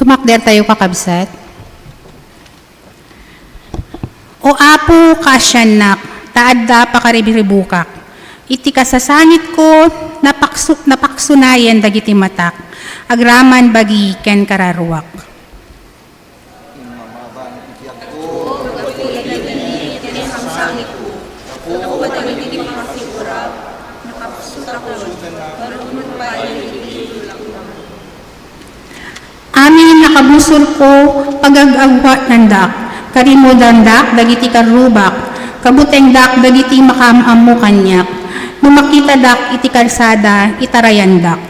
Tumakder tayo kakabsat. O apo kasyanak, taadda pakaribiribukak. Iti kasasangit ko, napaksunayan dagiti matak. Agraman bagi ken kararuak. Amin nakabusor ko pagagagwa nandak, karimo dandak dagiti karubak, kabuteng dak dagiti makamamo kanyak, numakita dak iti kalsada itarayan dak.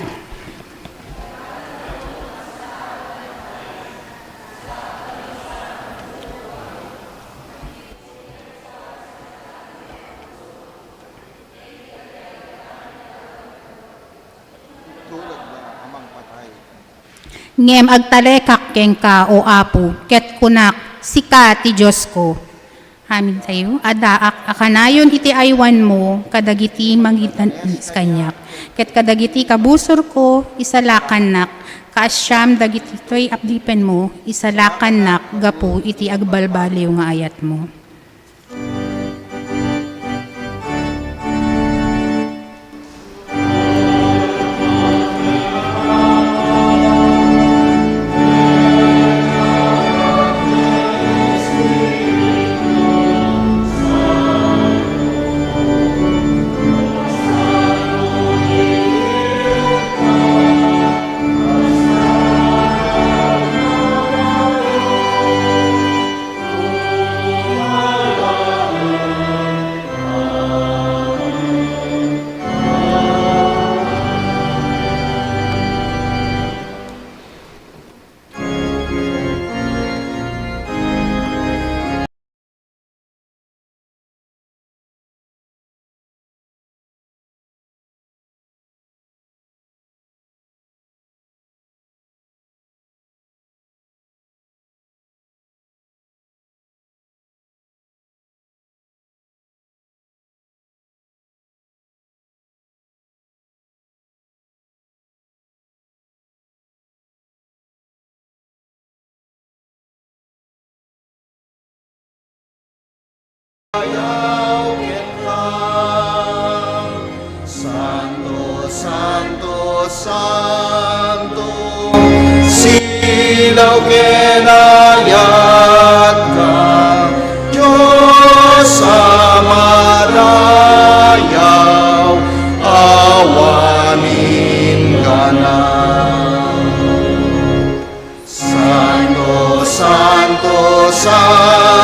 Ngem agtalekak keng ka o apo, ket kunak, sika ti Diyos ko. Amin tayo, adaak akanayon iti aywan mo, kadagiti magitan kanyak. Ket kadagiti kabusor ko, isalakan nak, kaasyam dagiti to'y apdipen mo, isalakan nak, gapo iti agbalbaliw nga ayat mo. Santo, Santo, Santo, silaw kinayat ka, Diyos amarayaw, awanin ka na. Santo, Santo, Santo,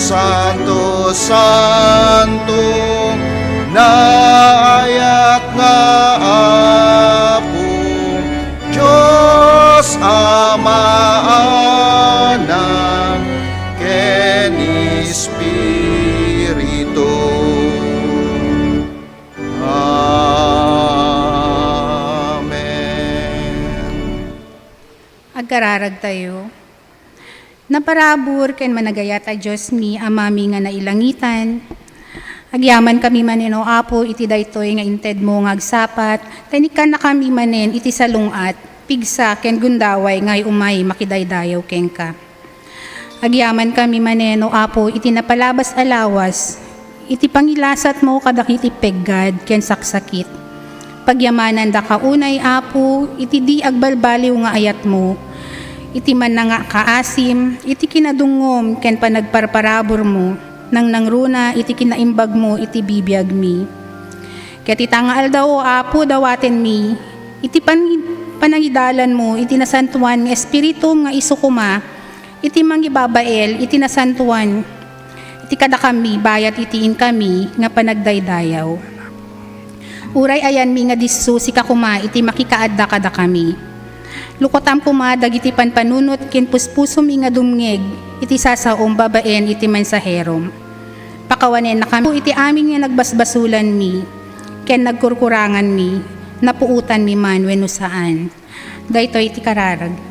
Santo, Santo, naayat nga apo, Diyos Ama anak, keni Espiritu. Amen. Agkararag tayo. Naparabor ken managayat a Diyos mi amami nga nailangitan. Agyaman kami manen o Apo iti daytoy nga inted mo nga agsapat. Tanikan na kami manen iti salungat. Pigsa ken gundaway ngay umay makidaydayaw ken ka. Agyaman kami manen o Apo iti napalabas alawas. Iti pangilasat mo kadakiti peggad ken saksakit. Pagyamanan da kaunay Apo iti di agbalbaliw nga ayat mo. Iti man na nga kaasim, iti kinadungom, ken panagparparabor mo, nang nangruna, iti kinaimbag mo, iti bibiyag mi. Ket itangaal daw, Apo, dawaten mi, iti panangidalan mo, iti nasantuan, nga espiritu nga isukuma, iti mangibabael, iti nasantuan, iti kada kami, bayat itiin kami, nga panagdaydayaw. Uray ayan mi nga disu, si kakuma, iti makikaadda kada kami. Lukotam kuma dagiti panpanunot ken puspuso mi nga dumngeg iti sasaom babaen iti mensaherom. Pakawanen na kami iti amin nga nagbasbasulan mi ken nagkurkurangan mi napuutan mi man wenno saan. Daytoy iti kararag.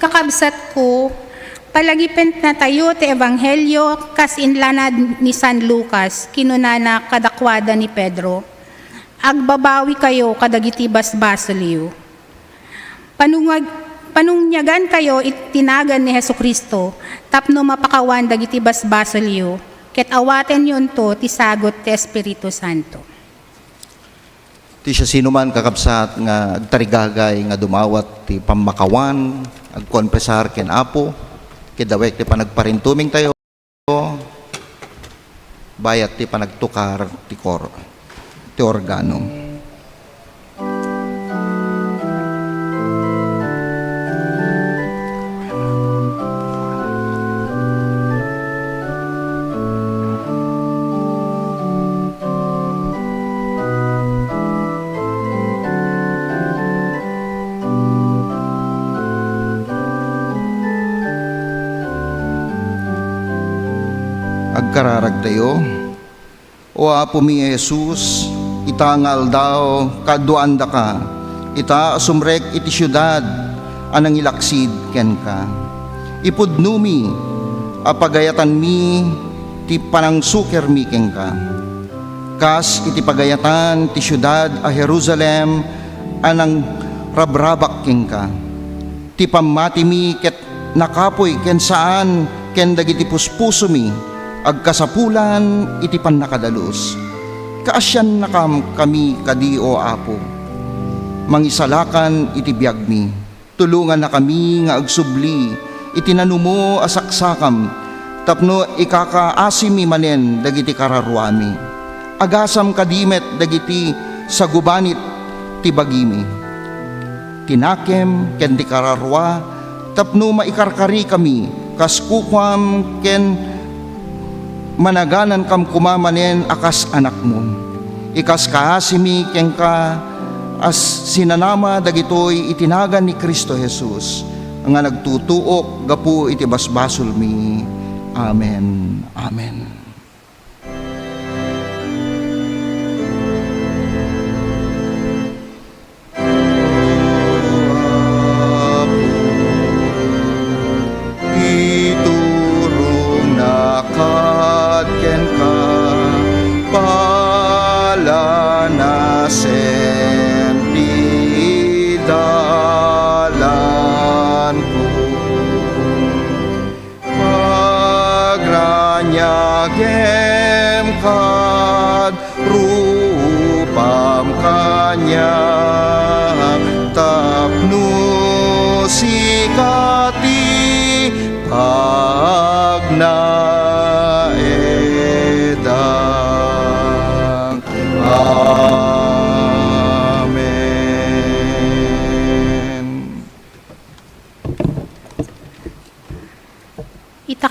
Kakabsat ko, palagipent na tayo ti Ebanghelyo kas inlanad ni San Lucas, kinunana kadakwada ni Pedro. Agbabawi kayo kadagiti basbasoliw. Panungyagan kayo itinagan ni Hesukristo, tapno mapakawan dagiti basbasoliw, ket awaten yun to ti sagot ti Espiritu Santo. Ti siya sino man kakabsat nga agtarigagay nga dumawat ti pamakawan, agkonpresar ken Apo, kidawek ti panagparintuming tayo, bayat ti panagtukar ti organo. Agkararag tayo. O Apo mi Jesus, itangal daw kaduanda ka, ita sumrek iti syudad anang ilaksid ken ka. Ipudnumi apagayatan mi ti panangsuker mi ken ka. Kas iti pagayatan ti syudad a Jerusalem anang rabrabak ken ka. Ti pamati mi ket nakapoy ken saan ken dagiti puspuso mi agkasapulan iti pannakadalus. Kaasyan nakam kami kadi o Apo. Mangisalakan iti biag mi. Tulungan na kami nga agsubli iti nanumo asaksakam tapno ikakaasimi manen dagiti kararuami. Agasam kadimet dagiti sagubanit ti bagimi. Tinakem ken di kararwa tapno maikarkari kami kas kukwam ken managanan kam kumamanen akas anak mo. Ikas kaasimi ken ka as sinanama dagitoy itinagan ni Kristo Jesus nga nagtutuok gapu iti basbasol mi. Amen. Amen. Iturong nakat ken ka pala na senti dalan ko pagranyag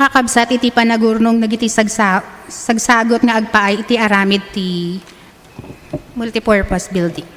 kakabsat iti panagurnong nagiti sagsagot nga agpaay iti aramid ti multipurpose building.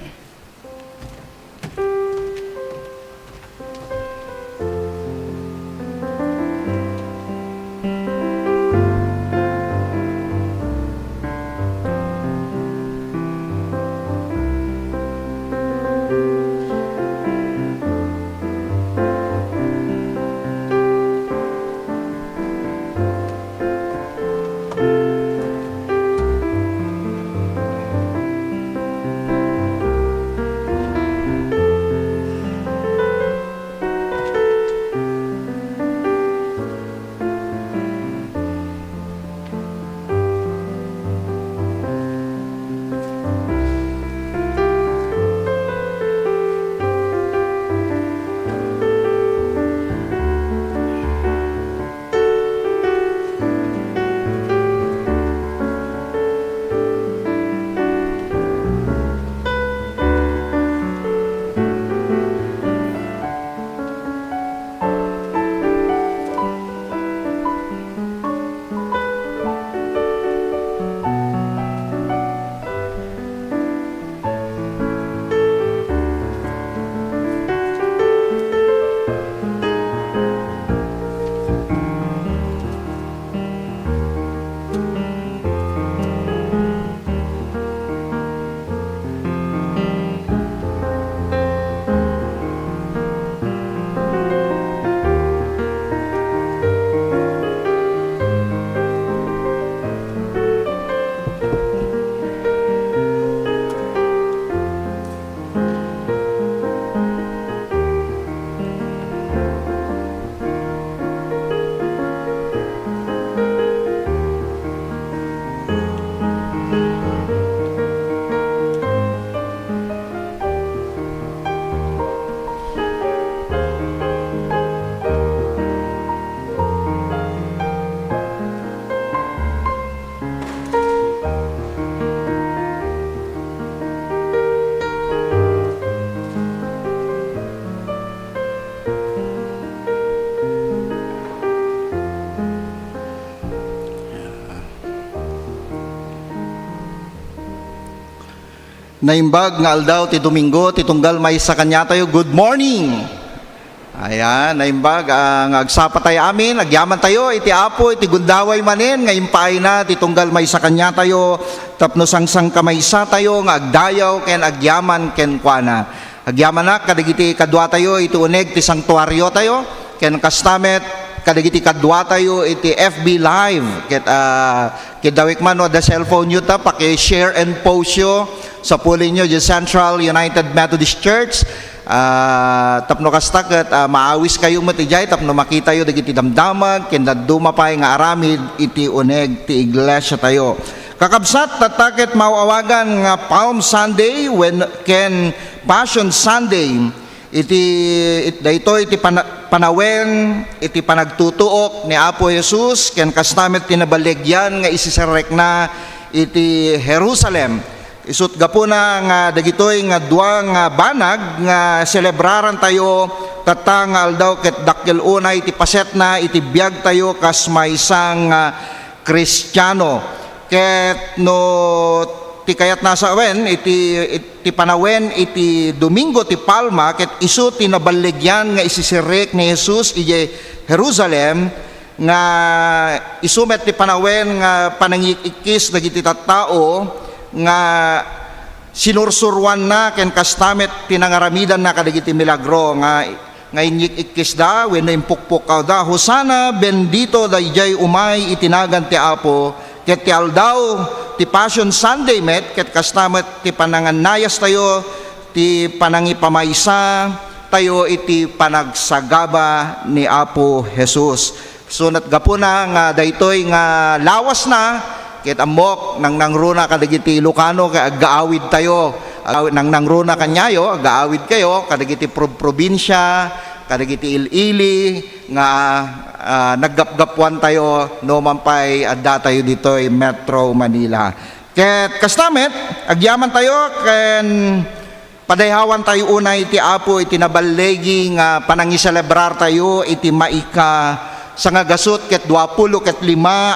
Naimbag nga aldaw ti Domingo, ti tunggal may sa kanya tayo, good morning! Ayan, naimbag, ang agsapa tayo amin, agyaman tayo, iti apo, iti gundaway manin, ngayon paay na, ti tunggal may sa kanya tayo, tapno sang kamaysa tayo, nga agdayaw, ken agyaman, ken kuana. Agyaman na, kadigiti kadwa tayo, iti uneg, ti sanktuaryo tayo, ken kastamet, kadigiti kadwa tayo, iti FB Live, ket dawik man, the cellphone nyo ta, paki-share and post yo, sa puli nyo, the Central United Methodist Church, tapno kastak at maawis kayo matijay, tapno makita yo dagiti damdamag, kenda dumapay nga aramid, iti uneg, ti iglesia tayo. Kakabsat, tatakit mauawagan nga Palm Sunday, when ken Passion Sunday, dayto iti panawen, iti panagtutuok ni Apo Jesus, ken kastamet tinabaligyan nga isiserek na iti Jerusalem. Isut gapo na nga dagitoy nga duwa nga banag nga selebraran tayo tatangal daw ket dakkel unay iti paset na iti biag tayo kas maysang Kristiyano. Ket no ti kayat nasa wen iti panawen iti Domingo ti Palma ket isu tinabaligyan nga isisirek ni Jesus iti Jerusalem nga isumet ti panawen nga panangikikis dagiti tattao nga sinursurwan na ken kastamet tinangaramidan na kadagiti milagro nga inyik-ikkis da wenno impukpok da hosana bendito dayjay umay itinagan ti Apo ket ti aldaw ti Passion Sunday met ket kastamet ti pananganayas tayo ti panangipamaysa tayo iti panagsagaba ni Apo Jesus. Sunat gapuna nga daytoy nga lawas na ket amok nang nangruna kadagiti Ilocano kay aggaawid tayo nang nangruna kanyayo aggaawid kayo kadagiti probinsya kadagiti ilili nga naggapgapuan tayo no mampay adda tayo ditoy Metro Manila. Ket kastamet agyaman tayo ken padayhawan tayo unay iti Apo iti nabalegi nga panangiselebrar tayo iti maika sangagasot ket 25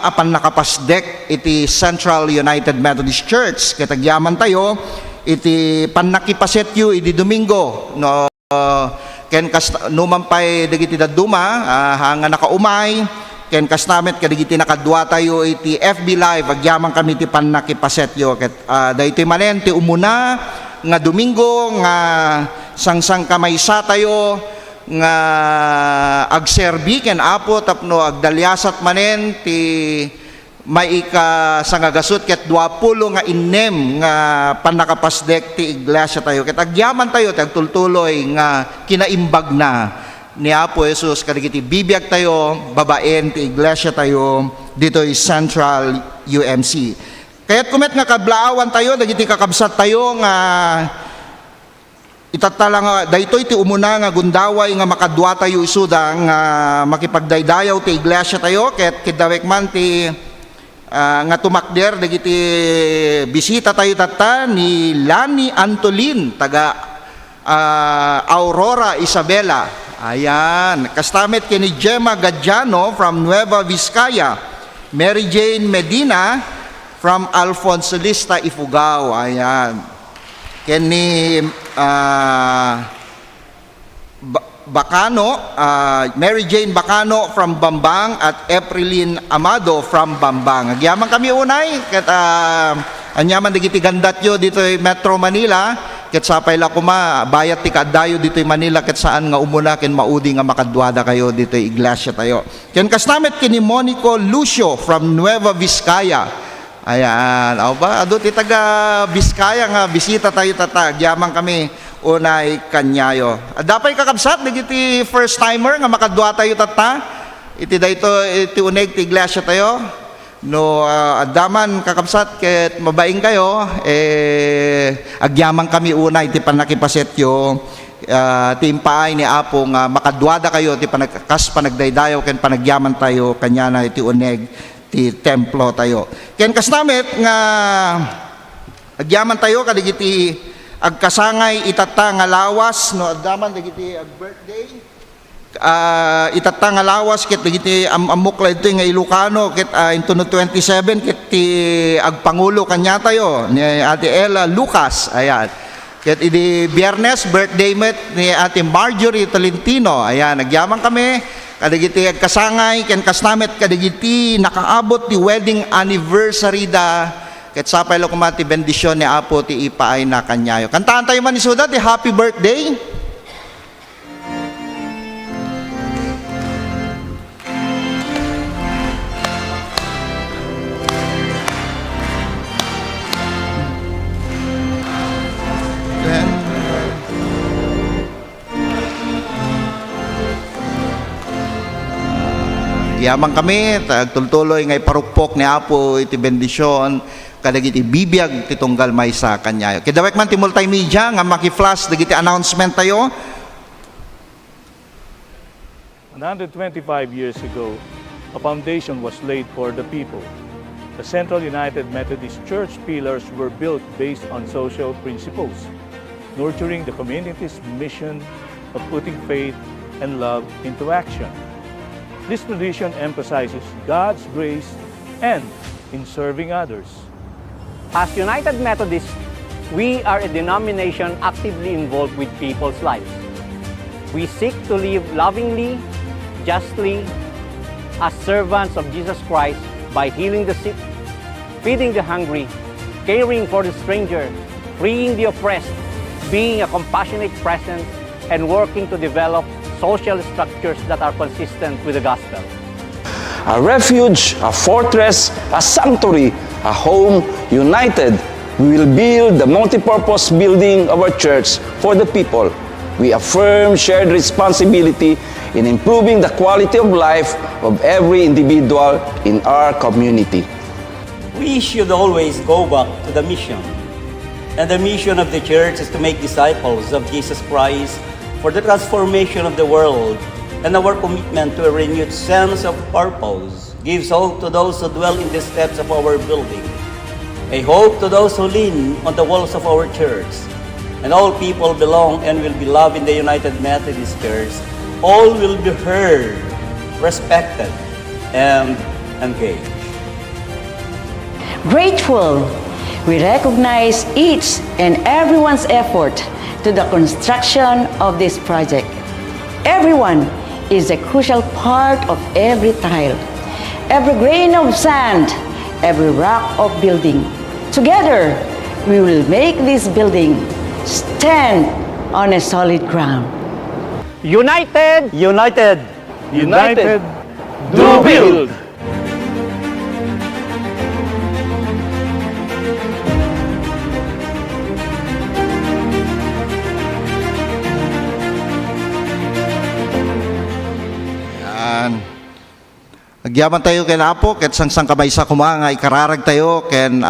apan nakapasdek iti Central United Methodist Church. Ket agyaman tayo iti pannakipasetyo iti Domingo no ken kas numampay dagiti dadduma hanga nakaumay ken kasnamet kadagiti nakadua tayo iti FB Live agyaman kami ti pannakipasetyo ket daytoy manen ti umuna nga Domingo nga sangsang kamaysa tayo nga agserbi ken Apo tapno agdalyasat manen ti maika sangagasot ket 20 nga innem nga panakapasdek ti iglesia tayo ket agyaman tayo ti agtultuloy nga kinaimbag na ni Apo Jesus kadagiti bibiyag tayo babaen ti iglesia tayo ditoy Central UMC. Kaya't kumet nga kablaawan tayo dagiti kakabsat tayo nga itatala nga daytoy ti umuna nga gundaway nga makadwa tayo isuda nga makipagdaydayaw ti iglesia tayo ket kidawek man ti nga tumakder dagiti bisita tayo tata ni Lani Antolin taga Aurora Isabela. Ayan, kastamet kini Gemma Gadjano from Nueva Vizcaya, Mary Jane Medina from Alfonso Lista Ifugao. Ayan, kini Bacano, Mary Jane Bacano from Bambang at Aprilin Amado from Bambang. Agyaman kami unay ket anyaman dagiti gandatyo dito Metro Manila ket sapay la kuma bayat ti kaddayo dito Manila ket saan nga umuna ken maudi nga makadwada kayo dito iglesia tayo. Ken kasnamet kini Monico Lucio from Nueva Vizcaya. Ayan, aw ba adu ti taga Vizcaya nga bisita tayo tata. Agyaman kami unay kanyayo. Dapay kakabsat dagiti first timer nga makadwa tayo tata. Iti dayto iti uneg ti iglesia tayo. No adaman kakabsat ket mabaing kayo agyaman kami unay ti panakipasetyo timpaay ni Apo nga makadwada kayo ti panagdaydayaw ken panagyaman tayo kanya na iti uneg ti templo tayo. Ken kasnamet nga agyaman tayo kadagiti agkasangay itata nga lawas no adaman dagiti ag birthday itata nga lawas ket dagiti amok la ito nga Ilocano ket into no 27 ket ti agpangulo kanya tayo ni Ate Ella Lucas. Ayan, ket idi Biyernes birthday met ni Ate Marjorie Tolentino. Ayan, nagyaman kami kadagiti agkasangay ken kasnamet kadagiti nakaabot ti wedding anniversary da ket sapay lo kumati bendisyon ni Apo ti ipaay na kanyayo. Kantaan tayo man ni Suda ti happy birthday. Yaman kami, tagtultuloy ngay parukpok ni Apo iti bendisyon kadagiti bibiyag ti tunggal maysa kanyayo. Kidawek man ti multimedia nga maki-flash dagiti announcement tayo. 125 years ago, a foundation was laid for the people. The Central United Methodist Church pillars were built based on social principles, nurturing the community's mission of putting faith and love into action. This tradition emphasizes God's grace and in serving others. As United Methodists, we are a denomination actively involved with people's lives. We seek to live lovingly, justly, as servants of Jesus Christ by healing the sick, feeding the hungry, caring for the stranger, freeing the oppressed, being a compassionate presence, and working to develop social structures that are consistent with the gospel. A refuge, a fortress, a sanctuary, a home united. We will build the multipurpose building of our church for the people. We affirm shared responsibility in improving the quality of life of every individual in our community. We should always go back to the mission. And the mission of the church is to make disciples of Jesus Christ for the transformation of the world, and our commitment to a renewed sense of purpose gives hope to those who dwell in the steps of our building, a hope to those who lean on the walls of our church. And all people belong and will be loved in the United Methodist Church. All will be heard respected, and engaged. Grateful, we recognize each and everyone's effort to the construction of this project. Everyone is a crucial part of every tile, every grain of sand, every rock of building. Together, we will make this building stand on a solid ground. United, United, United, do build! Yan. Agyaman tayo ken Apo, ket sang kamay sa kumanga, ikararag tayo, ken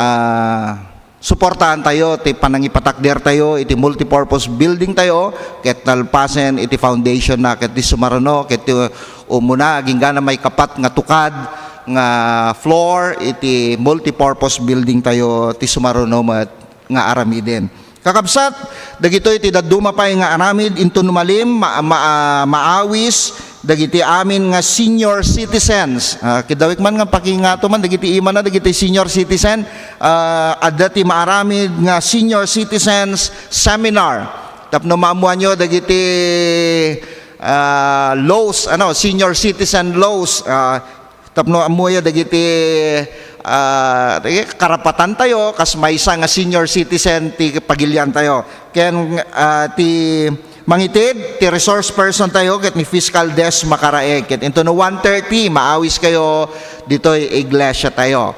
suportahan tayo, iti panangipatakder tayo, iti multipurpose building tayo, ket nalpasen, iti foundation na, ket di sumarano, ket umuna, aging gana may kapat nga tukad, nga floor, iti multipurpose building tayo, ti sumarano nga aramiden. Kakabsat, dagito iti daduma pa nga aramid, into numalim, maawis, dagiti amin nga senior citizens. Kidawik man nga pakingato man, dagiti ima na, dagiti senior citizen, adati maaramid nga senior citizens seminar. Tapno maamuan nyo, dagiti laws, senior citizen laws, tapno amuyo, dagiti karapatan tayo, kas may isa nga senior citizen, ti pagilyan tayo. Ken ti mangitid, ti resource person tayo, ket ni fiscal desk makaraeg. Ket into no 1:30, maawis kayo, dito'y iglesia tayo.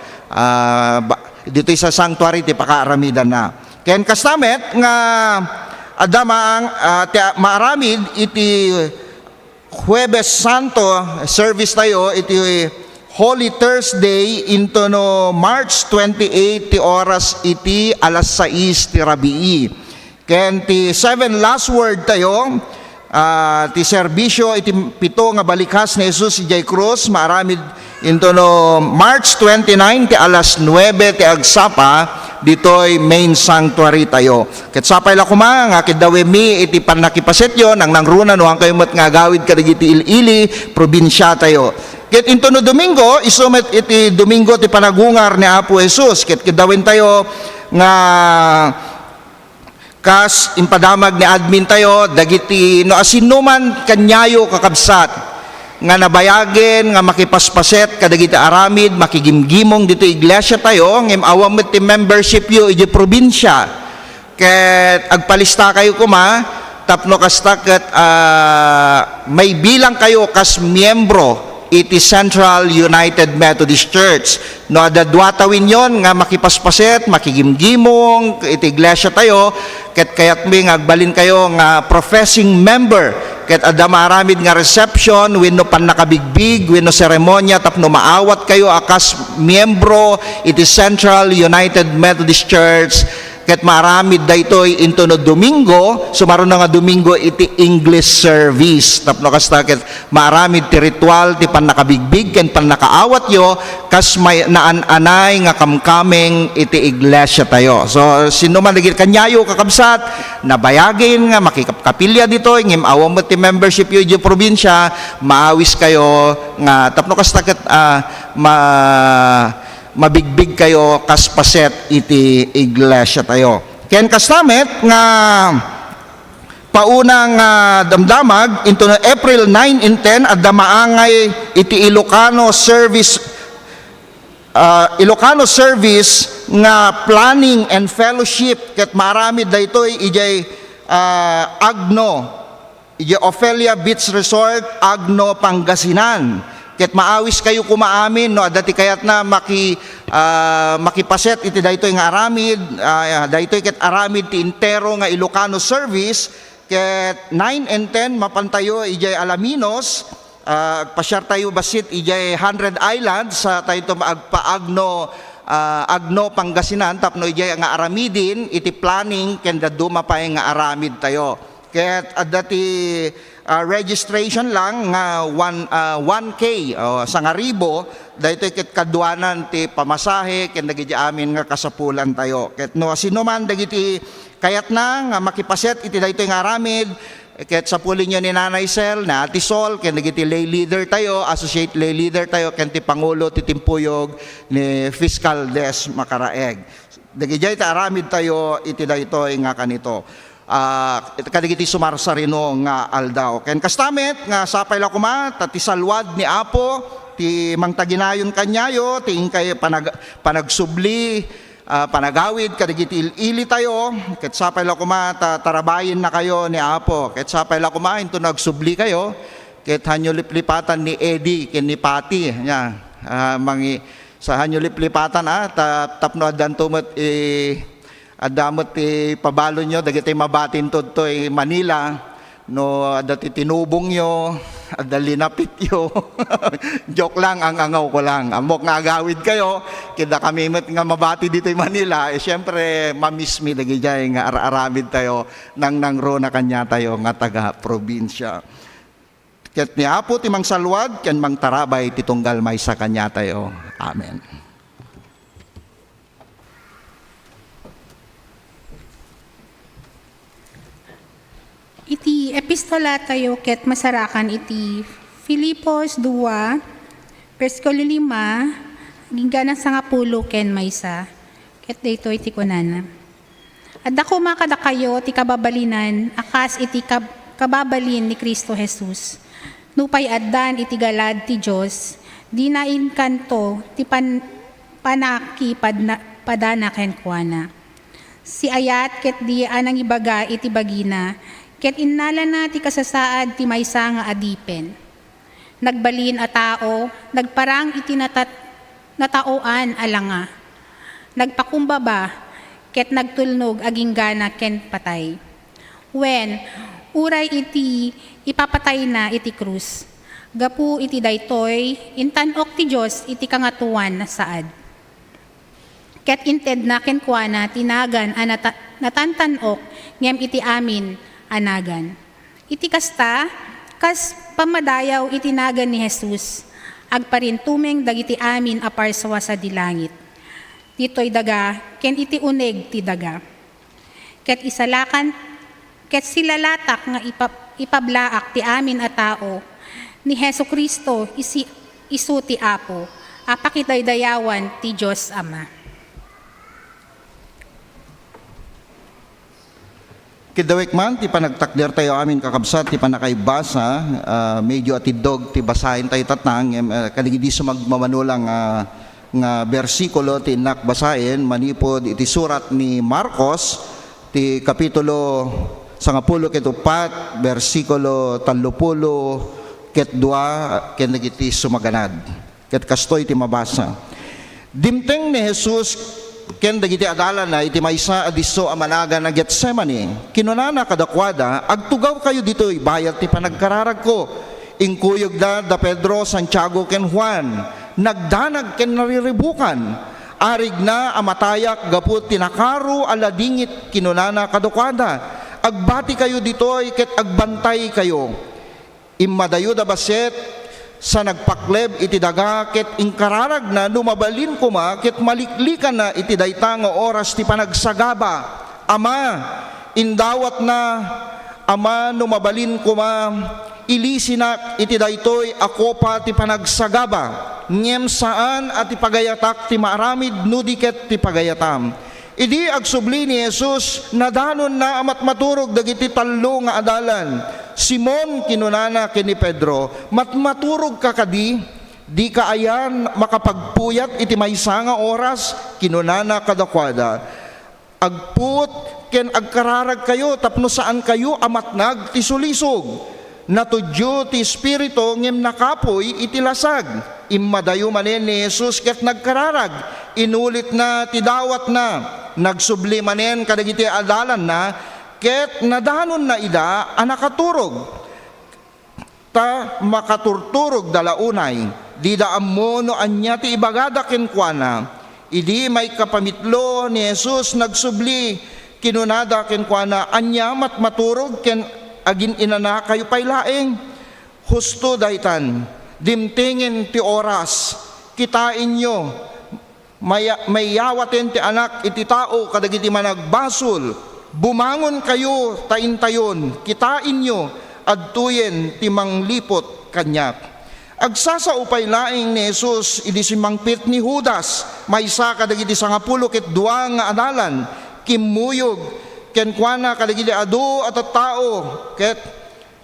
Dito'y sa sanctuary, ti pakaaramidan na. Ken kastamet, nga adamang maaramid, iti Huwebes Santo service tayo, iti Holy Thursday into no March 28, ti oras iti alas 6 ti rabii. Ken ti 7 last word tayo, ti serbisyo iti 7 nga balikas ni Jesus ijay krus, maaramid into no March 29 ti alas 9 ti agsapa, ditoy main sanctuary tayo. Ket sapay la kuma nga kidawe mi iti panakipasetyo nang nangruna no ang kayo met nga gawid kadagiti ilili probinsya tayo. Ket into no Domingo, isumet iti Domingo ti panagungar ni Apo Jesus. Ket kidawin tayo nga kas impadamag ni admin tayo, dagiti no asinuman kanyayo kakabsat nga nabayagen nga makipaspaset kadagiti aramid makigimgimong dito iglesia tayo ngem awam met ti membership yu iti probinsya. Ket agpalista kayo kuma tapno kasta ket may bilang kayo kas miyembro iti Central United Methodist Church. No, adadwatawin yon nga makipaspaset, makigimgimong, iti iglesia tayo, ket kayat mi nga agbalin kayo nga professing member, ket adamaramid nga reception, wenno pannakabigbig, wenno seremonya, tapno maawat kayo akas miyembro iti Central United Methodist Church, ket maramid daytoy into no Domingo, sumaron na nga Domingo iti English service. Tapno kasta ket maramid ti ritual ti pannakabigbig ken pannakaawat yo kas may naan-anay nga kamkameng iti iglesia tayo. So sino man dagiti kanyayo kakabsat nabayagin nga makikapilya dito ngem awam ti membership yo iti probinsya, maawis kayo nga tapno kasta ket mabigbig kayo kaspaset iti iglesia tayo. Ken kastamet nga paunang damdamag into April 9 and 10 at damaangay iti Ilocano service nga planning and fellowship, ket marami daytoy ijay Agno, ijay Ophelia Beach Resort, Agno, Pangasinan. Ket maawis kayo kumaamin no, adati kayat na makipaset iti daytoy nga aramid, daytoy ket aramid ti intero nga Ilocano service. Ket 9 and 10 mapantayo ijay Alaminos, pasyar tayo basit ijay 100 Islands sa tayo agpaagno Agno, Pangasinan, tapno ijay nga aramidin iti planning ken daduma pa nga aramid tayo. Ket adati registration lang nga 1K sangaribo, daytoy ket kadwanan ti pamasahe ken dagiti amin nga kasapulan tayo. Ket no sino man dagiti kayat na nga makipaset iti daytoy nga aramid, Ket sa puli nyo ni Nanay Sel, na Ati Sol, ken dagiti lay leader tayo, associate lay leader tayo, ken ti Pangulo ti Timpuyog ni Fiscal Des Makaraeg. Dagijay ta aramid tayo iti daytoy nga kanito. Kadigiti sumarsarino nga aldaw. Ken kastamet nga sapay la kuma, ti salwad ni Apo, ti mangtaginayon kanyayo, ti ingkay panagsubli, panagawid, kadigiti ili tayo, ket sapay la kuma, tarabayin na kayo ni Apo, ket sapay la kuma, into nagsubli kayo, ket hanyo liplipatan ni Eddie, ken ni Pati, nya, sa hanyo liplipatan, tapno adan tumot, adamot pabalo nyo, dagiti mabatin to Manila, no adati tinubong nyo, adali napit yo. Joke lang, ang angaw ko lang. Amok nga agawid kayo, kida kami nga mabati dito in Manila, syempre mamiss mi dagijay nga aramid tayo nang ro na kanya tayo nga taga probinsya. Ket ni Apo ti mang salwad, ken mang tarabay ti tunggal may sa kanya tayo. Amen. Iti epistola tayo ket masarakan iti Filipos 2, versikulo 5, ginggana sa nga pulo ken maysa. Ket dayto iti kunana. Adda ko makada kayo ti kababalinan akas iti kababalin ni Kristo Jesus. Nupay addan iti galad ti Dios, di na inkanto ti panaki padana ken kuana. Si ayat ket di anang ibaga iti bagina, ket innala na ti kasasaad ti maysa nga adipen. Nagbalin a tao, nagparang iti nataoan alanga. Nagpakumbaba, ket nagtulnog aging gana ken patay. When, uray iti ipapatay na iti krus. Gapu iti daytoy, intanok ti Diyos iti kangatuan na saad. Ket inted na kenkwana tinagan a natantanok ngem iti amin anagan. Iti kasta, kas pamadayaw itinagan ni Jesus, agparintumeng dagiti amin aparsawa sa dilangit. Dito'y daga, ken iti uneg ti daga. Ket isalakan, ket silalatak nga ipablaak ti amin a tao, ni Hesu Kristo isu ti Apo, apakidaydayawan ti Diyos Ama. Kidawek man, ti panagtakder tayo amin kakabsat, ti panakaibasa, medyo atidog, ti basahin tayo tatang, kaligidi sa magmamanulang nga bersikulo, ti nakbasahin, manipod, iti surat ni Marcos, ti kapitulo 10 ket 4, bersikulo 30 ket 2, ken nagiti sumaganad. Ket kastoy ti mabasa. Dimteng ni Jesus, ken dagiti adalan na iti maysa adiso a managa na Getsemani, kinunana kadakwada, agtugaw kayo dito bayat ti panagkararag ko. Ingkuyog da Pedro, Santiago ken Juan, nagdanag ken nariribukan. Arig na amatayak gaput tinakaro aladingit kinunana kadakwada. Agbati kayo ditoy ket agbantay kayo. Immadayo da baset sa nagpakleb iti daga ket ingkararag na lumabalin kuma ket maliklikan na iti dayta nga oras ti panagsagaba. Ama, indawat na Ama lumabalin kuma ilisinak iti daytoy ako pa ti panagsagaba. Ngem saan at ipagayatak ti maaramid nudiket ti pagayatam. Idi agsubli ni Jesus nadanon na amat maturog dagiti tallo nga adalan. Simon kinunana kini Pedro, matmaturog ka kadi, di ka ayan makapagpuyat iti maysa nga oras, kinunana kadakwada. Agput ken agkararag kayo tapno saan kayo amatnag ti sulisog. Natudyo ti espiritu ngem nakapoy iti lasag. Immadayo manen ni Jesus ket nagkararag, inulit na ti dawat na, nagsubli manen kadagiti adalan na, ket nadanon na ida anakaturog. Ta makaturturog dalaunay, di daammo no anya ti ibagada kenkwana. Idi may kapamitlo ni Jesus nagsubli, kinunada kenkwana, anya maturog ken agin inana kayo paylaeng. Husto daytan, dimtingin ti oras, kitain nyo, mayawaten ti anak iti tao kadagiti managbasol, bumangon kayo taintayon, kitain nyo, adtuyen timang lipot kanyak. Agsasaupay laing ni Jesus, idi simangpit ni Judas, maysa kadagiti 12 ket 2 nga adalan, kimmuyog, ken kuana kadagiti adu at tao, ket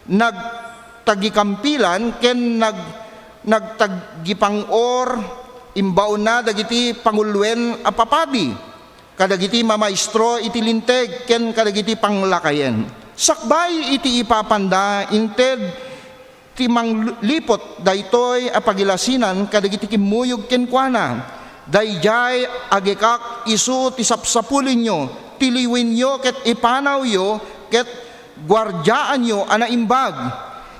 nagtagikampilan, ken nagtagipangor, imbaw na dagiti pangulwen a papadi, kadagiti mamaestro iti linteg, ken kadagiti panglakayen. Sakbay iti ipapanda, inted timang lipot daytoy a pagilasinan kadagiti kimmuyog ken kuana, dayjay agekak isu ti sapsapulin nyo, tiliwin nyo ket ipanaw yo, ket gwardyaan nyo ana imbag.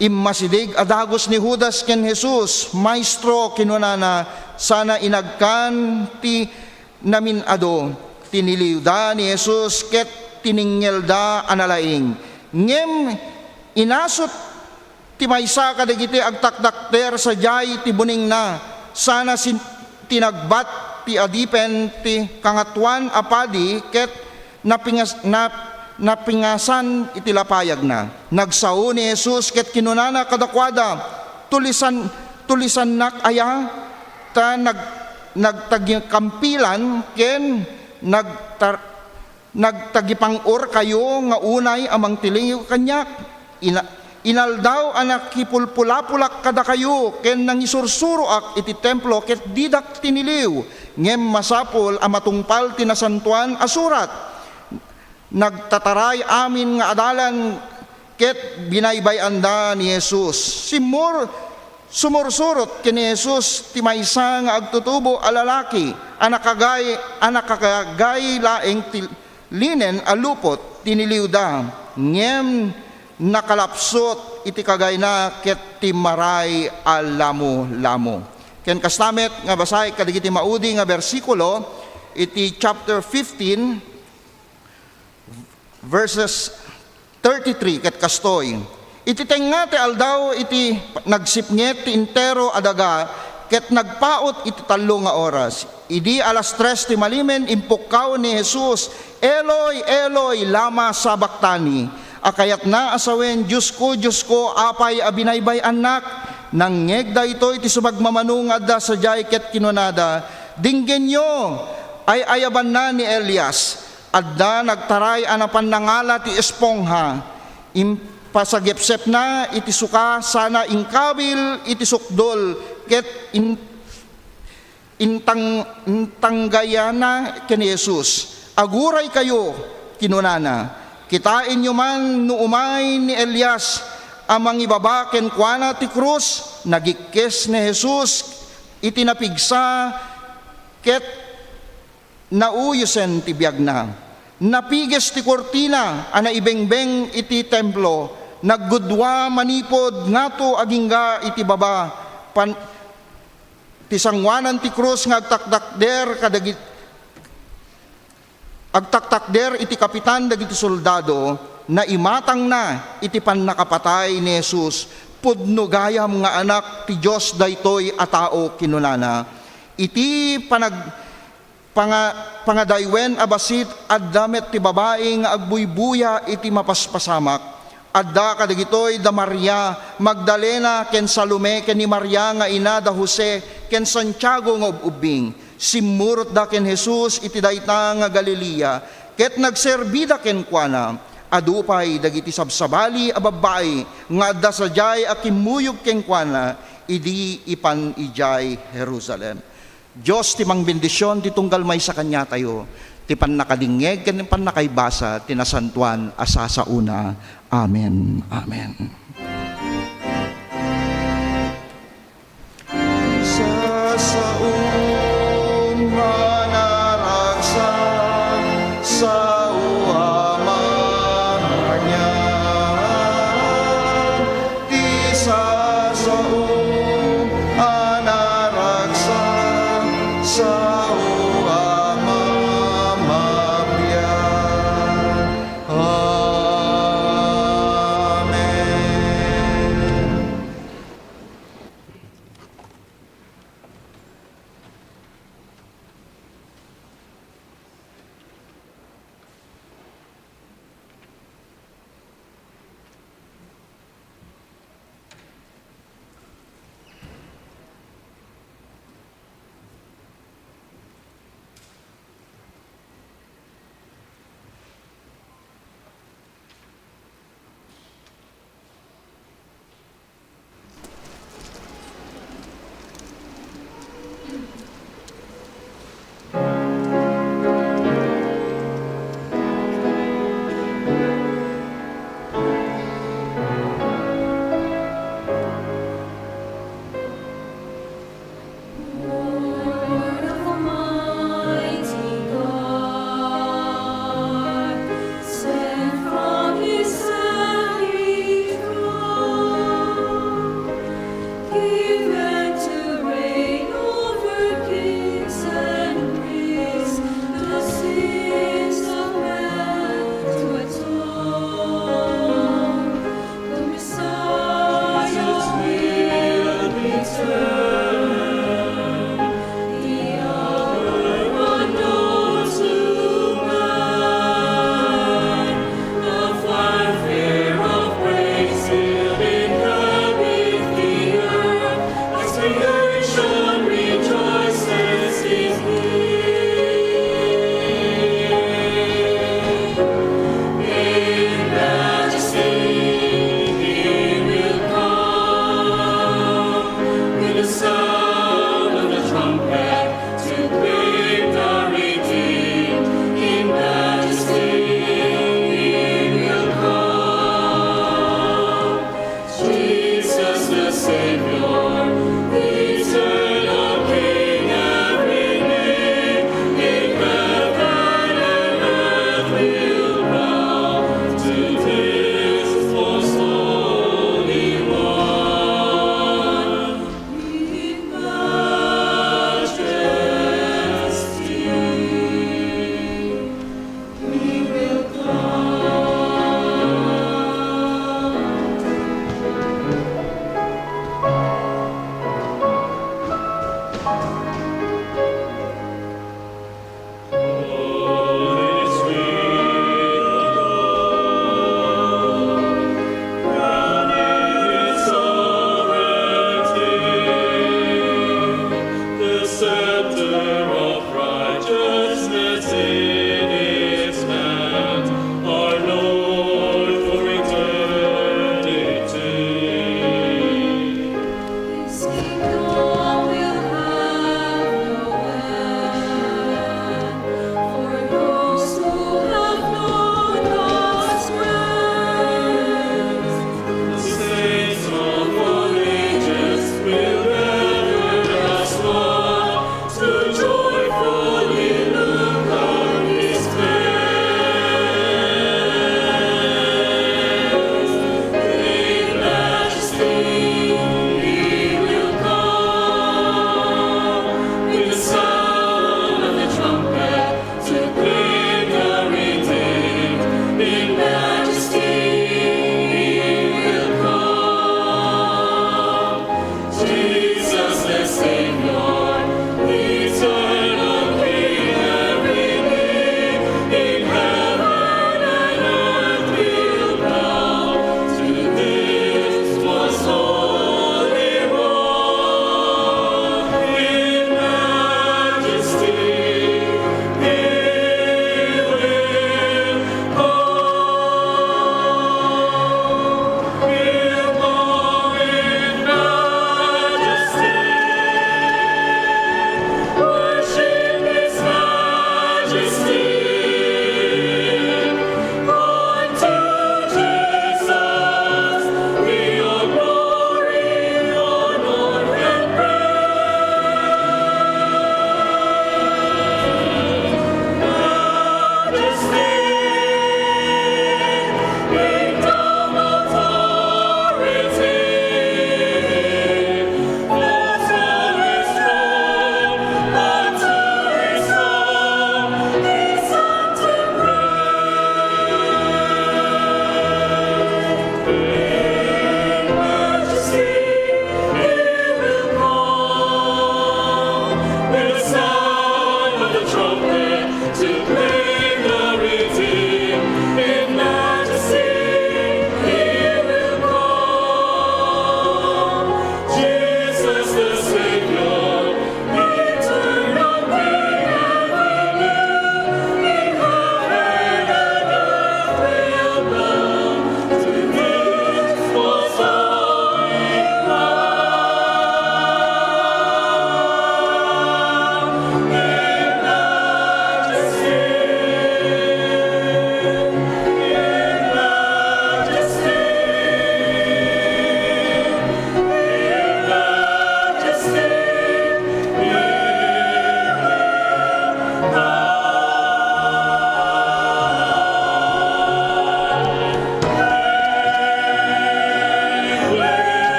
Immasidig adagos ni Judas ken Jesus, maestro kinunana, sana inagkan ti namin ado, tiniliwda ni Jesus ket tiningelda analaing. Ngem inasot ti maysa kadagiti agtakdakter sa jay ti buning na, sana tinagbat ti adipen ti kangatuan apadi, ket napingasan iti lapayag na. Nagsao ni Jesus ket kinunana kadakwada, tulisan nak aya, ta nagtagikampilan ken nagtagipangor kayo nga unay amang tiling kanyak. Inaldaw anak kipulpulapulak kada kayo, ken nangisursuroak iti templo, ket didak tiniliw, ngem masapol amatungpal tinasantuan asurat. Nagtataray amin nga adalan, ket binaybayanda ni Jesus. Sumursurot ken ni Jesus ti maysa nga agtutubo a lalaki, anakagay laeng linen a lupot, tiniliwda, ngem nakalapsot iti kagay na, ket timaray a lamo-lamo. Ken kastamet nga basay kadagiti maudi nga bersikulo iti chapter 15 verses 33 ket kastoy. Iti tenga ti aldaw iti nagsipnget ti intero adaga, ket nagpaot iti 3 nga oras. Idi alas 3 ti malimen impukkaw ni Jesus, Eloi, Eloi, lama sabachthani. Akayat na asawen, Diyos ko, apay abinaybay anak. Nangegda ito iti sumagmamanungad da sa jay ket kinunada, dinggen nyo, ay ayaban na ni Elias. Adda nagtaray anapan nangala ti espongha, impasagepsep na iti suka, sana ingkabil iti sukdol, ket intanggayana ken Jesus. Aguray kayo, kinunana, kitain nyo man no umay ni Elias amang ibaba ken kuana ti krus. Nagikes ni Jesus iti napigsa, ket nauyusen ti biag na. Napiges ti kortina ana ibengbeng iti templo, naggudwa manipod ngato agingga iti baba, ti sangwanan ti krus nga agtaktakder iti kapitan dagiti soldado, na imatang na iti pannakapatay ni Jesus. Pudno gayam nga anak ti Dios daytoy a tao, kinunana. Iti pangadaywen abasit addamet ti babae nga agbuybuya iti mapaspasamak. Adda kadagitoy da Maria Magdalena ken Salome, ken ni Maria nga ina da Jose, ken Santiago nga ububing. Simmurot da ken Jesus iti dayta nga Galilea, ket nagserbida ken kuana. Adupay dagiti sabsabali a babae nga adda sa jay a kimmuyog ken kuana, idi ipan ijay Jerusalem. Diyos ti mangbendisyon ti tunggal may sa kanya tayo, ti pannakadingeg ken pannakaybasa ti nasantuan asasauna. Amen. Amen. Sasaun manaragsak sa uaman niya, ti sasaun manaragsak sa uaman mabiyag. Amen.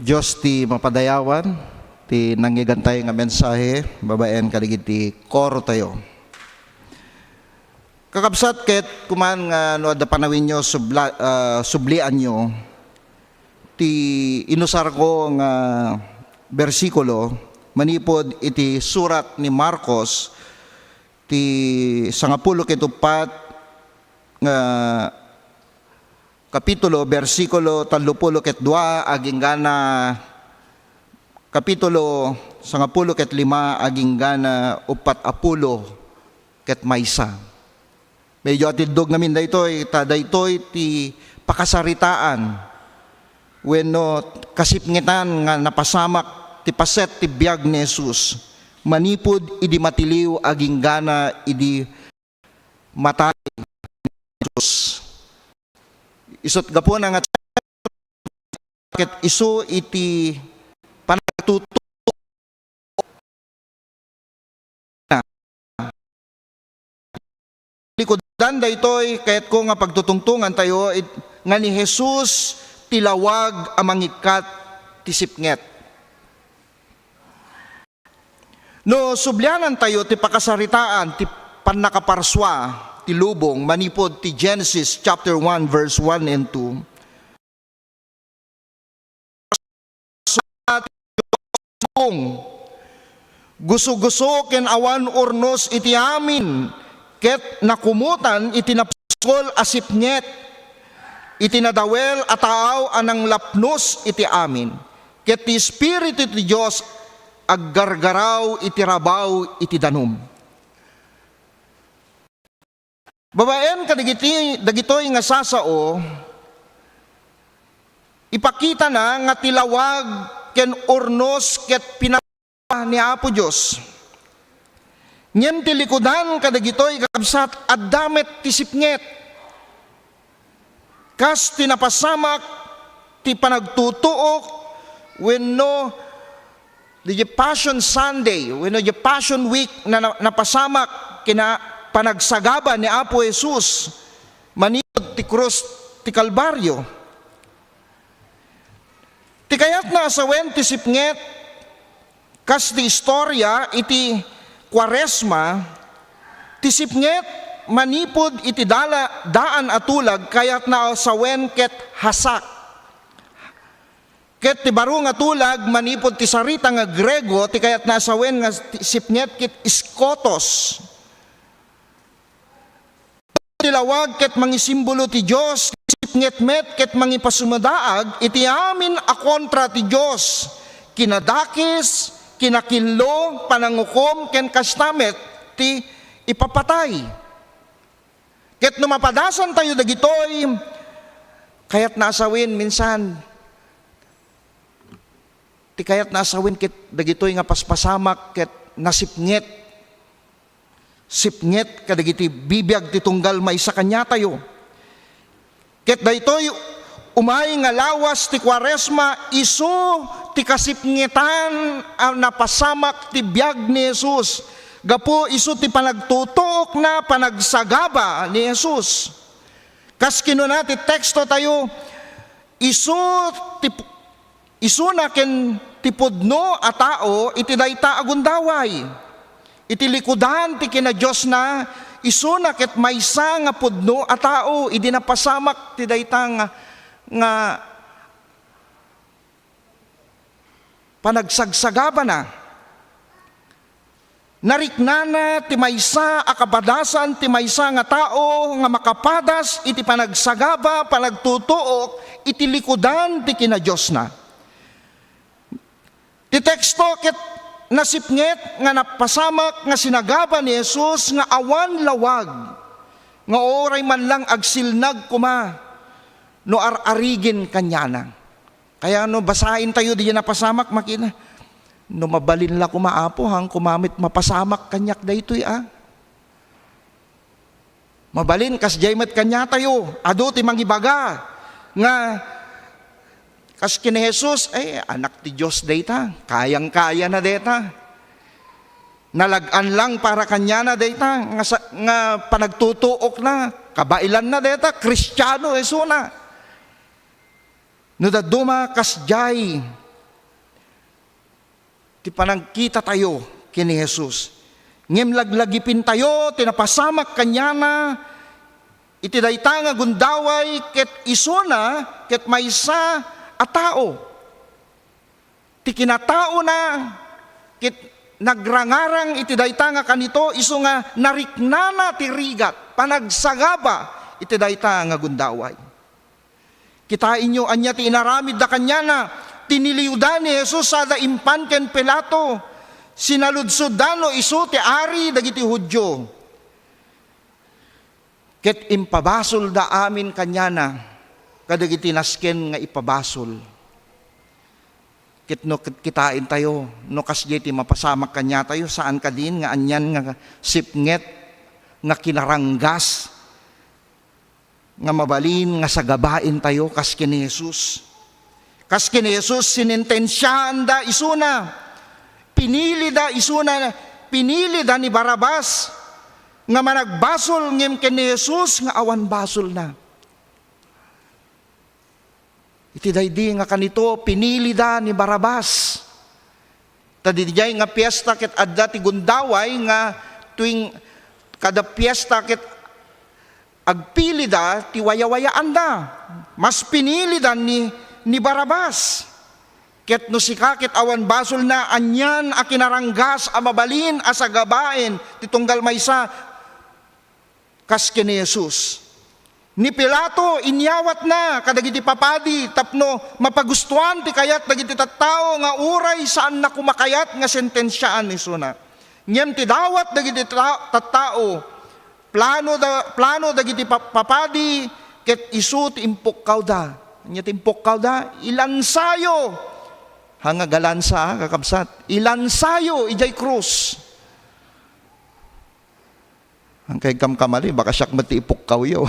Diyos ti mapadayawan, ti nanggigantay nga mensahe, babaen kaligiti koro tayo. Kakabsat ket kuman nga no da panawin nyo sublian nyo, ti inusar ko nga bersikulo, manipod iti surat ni Marcos, ti 14 nga kapitulo, bersikulo 32 aging gana kapitulo 15 aging gana 40 maysa. Medyo atidog namin daytoy, daytoy ti pakasaritaan wenno kasipngetan nga napasamak ti paset ti biag ni Jesus. Manipod idi matiliw aging gana idi matay ni Jesus. Isot gapo na nga ket isu iti panagtuto na likodan daytoy ket ko nga pagtutungtungan tayo nga ni Jesus tilawag a mangikat ti sipnget. No sublianan tayo ti pakasaritaan ti pannakaparswa ti lubong manipod ti Genesis chapter 1 verse 1 and 2. Guso-guso ken awan urnos iti amin ket nakumutan iti napskol asipnyet iti nadawel ataaw anang lapnos iti amin ket ti Espiritu ti Dios aggargaraw iti rabaw iti danum. Babaen dagitoy nga sasao, ipakita na nga tilawag ken urnos ket pinapa ni Apo Dios. Ngem ti likudan kadagitoy kakabsat addamet ti sipnget. Kas tinapasamak ti panagtutuok wenno the Passion Sunday, wenno the Passion Week na napasamak kina panagsagaba ni Apo Jesus manipod ti krus ti Kalbaryo. Ti kayat na asawen ti sipnget kas ti istorya iti Kwaresma ti sipnget manipod iti daan atulag kayat na asawen ket hasak. Ket ti baro nga tulag manipod ti sarita nga Grego ti kayat na asawen nga sipnget ket iskotos. Tilawag ket mangisimbolo ti Dios sipngetmet ket mangipasumadaag iti amin a kontra ti Dios kinadakis kinakillo panangukom ken kastamet ti ipapatay. Ket numapadasan tayo dagitoy kayat nasawin minsan ti kayat nasawin ket dagitoy nga paspasamak ket nasipnget sipnget kadagiti bibiyag ti tunggal maysa kanya tayo. Ket daytoy umay nga lawas ti Kwaresma isu ti kasipngetan ang napasamak ti biag ni Jesus. Gapo isu ti panagtutuok na panagsagaba ni Jesus. Kas kinuna ti teksto tayo isu na ken ti pudno a tao iti dayta agundaway. Iti likudan ti kina Diyos na isuna ket maysa nga pudno a tao idi napasamak ti dayta nga panagsagsagaba na. Nariknana ti maysa a kabadasan ti maysa nga tao nga makapadas iti panagsagaba panagtutuok iti likudan ti kina Diyos na. Ti teksto ket nasipnget nga napasamak nga sinagaba ni Jesus nga awan lawag nga oray man lang agsilnag kuma no arigin kanyana. Kaya no basahin tayo di napasamak makina no mabalin la kumaapo hang kumamit mapasamak kanyak daytoy mabalin kas jaymet kanya tayo adu ti mangibaga nga kas kini Jesus, anak ti Diyos data, kayang-kaya na data. Nalagan lang para kanya na data, nga panagtutuok na, kabailan na data, Kristiyano, esuna. No daduma kas jay, ti panagkita tayo kini Jesus. Ngem laglagipin tayo, tinapasamak kanya na, iti dayta nga gundaway, ket isuna, ket maysa a tao. Ti kinatao na, ket nagrangarang iti dayta nga kanito, iso nga nariknana ti rigat, panagsagaba iti dayta nga gundaway. Kitain nyo, anya ti inaramid da kanya na, tiniliudan ni Jesus sada impan ken Pilato, sinaludsod dano iso ti ari dagiti Hudyo. Ket impabasol da amin kanya na, kadagiti nasken nga ipabasol. Ket no kitain tayo, no kasjeti mapasamak kanya tayo, saan ka din nga anyan nga sipnget, nga kinaranggas, nga mabalin, nga sagabain tayo, kaski ni Jesus. Kaski ni Jesus, sinintensyahan da isuna, pinili da isuna, pinili da ni Barabas, nga managbasol ngem ken ni Jesus, nga awan basol na. Iti daydi nga kanito, pinili da ni Barabas. Tadidjay nga piyesta ket adda ti gundaway, nga tuwing kada piyesta ket agpili da, ti waya-wayaan da. Mas pinili da ni Barabas. Ket no sikakit awan basol na, anyan a kinaranggas a mabalin a sagabain, ti tunggal maysa, kaske ni Jesus. Ni Pilato, inyawat na, kadagiti papadi, tapno mapagustuhan ti kayat, dagiti tattao, nga uray saan na kumakayat, nga sentensyaan ni Suna. Ngem ti dawat, dagiti tattao, plano dagiti papadi, ket isu ti impukkaw da. Nya ti impukkaw da, ilansayo. Hanga galansa, kakabsat. Ilansayo, ijay krus. Ang kay kamkamali, baka siyak mati ipukkaw yo.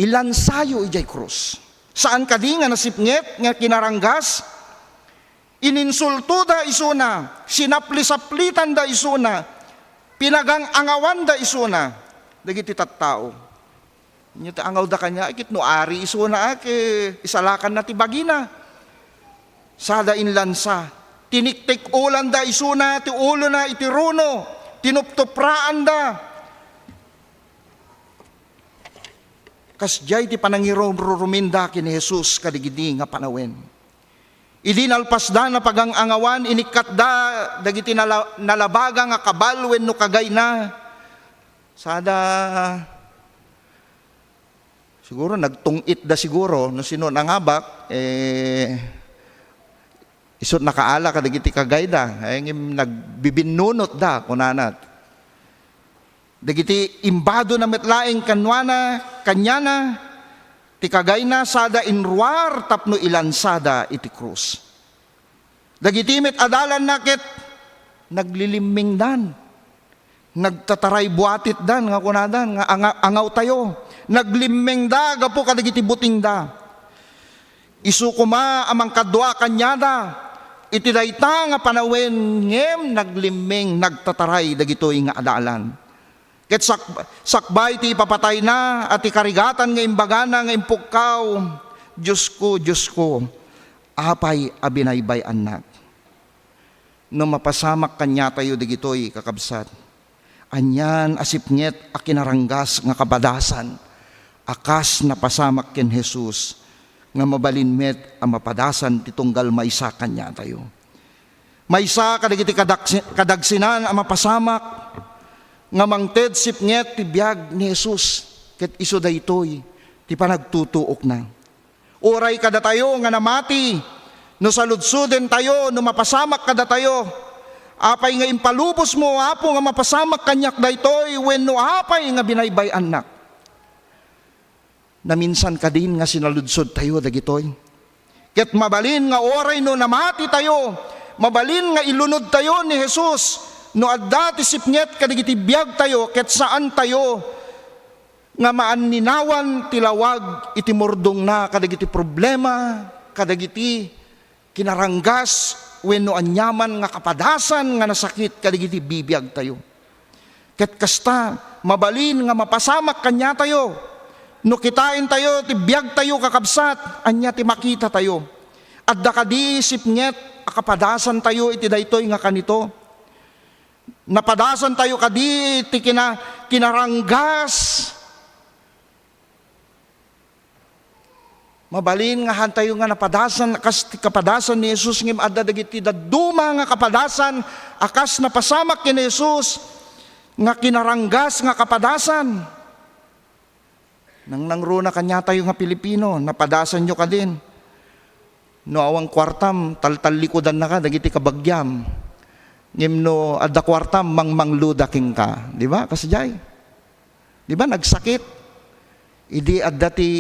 Ilansayo, ijay krus. Saan ka di nga nasipnget, nga kinaranggas? Ininsulto da isuna, sinapli-saplitan da isuna, pinagang angawan da isuna, dagiti tattao. Nya ti angaw da kanya, ikit no ari isuna ke isalakan na ti bagina. Sada inlansa, tiniktik ulan da isuna, ti ulo na itiruno, tinuptupraan da. Kasjay ti panangiruruminda kini Jesus kadigidi nga panawen. Idinalpas da na pagangangawan, inikat da, dagiti nalabaga nga kabal wenno kagay na. Sada, siguro nagtungit da siguro, no sino nangabak, isot nakaala kadagiti kagay da, nagbibinunot da kunanat. Dagiti imbado na metlaeng kanwana, kanyana, ti kagay na sada inruar tapno ilansada iti krus. Dagiti met adalan nakit, nagliliming dan, nagtataray buatit dan, nga kunadan, nga angaw tayo, naglimeng da, gapo kadagiti buting da. Isu kuma amang kadwa kanyada, iti dayta nga panawen ngem naglimeng nagtataray dagitoy nga adalan. Ket sakbay ti ipapatay na at ikarigatan nga imbagana nga impukkaw, Diyos ko, apay abinaybay anak. No mapasamak kanya tayo dagitoy kakabsat, anyan asipnyet a kinaranggas nga kabadasan, akas napasamak ken Jesus, nga mabalinmet ang mapadasan titunggal maysa kanya tayo. Maysa kadagiti kadagsinan ang mapasamak, nga mangted sipnget ti biyag ni Jesus, ket iso daytoy ti panagtutuok na. Oray kada tayo nga namati, no saludsuden tayo, no mapasamak kada tayo, apay nga impalubos mo, apo nga mapasamak kanyak daytoy, wenno apay nga binaybay anak. Na minsan ka din nga sinaludsod tayo dagitoy. Ket mabalin nga oray no namati tayo, mabalin nga ilunod tayo ni Jesus, no adda ti sipnget kadagiti biag tayo, ket saan tayo nga maanninawan tilawag iti mordong na kadagiti problema, kadagiti kinaranggas, wenno anyaman nga kapadasan nga nasakit kadagiti bibiyag tayo. Ket kasta mabalin nga mapasamak kanya tayo, no kitain tayo ti biag tayo kakabsat, anya ti makita tayo. Adda kadi sipnget akapadasan tayo iti daytoy nga kanito. Napadasan tayo kadi iti kinaranggas. Mabalin nga hantayo nga napadasan, akas ti kapadasan ni Jesus ngem adda dagiti daduma nga kapadasan, akas napasamak ken Jesus nga kinaranggas nga kapadasan. Nang nangruna kanya tayo nga Pilipino, napadasan nyo ka din. No awang kwartam, taltalikodan na ka, dagiti kabagyam. Ngem no adda kwartam, mangmangludaking ka. Di ba? Kasajay. Di ba? Nagsakit. Idi adda ti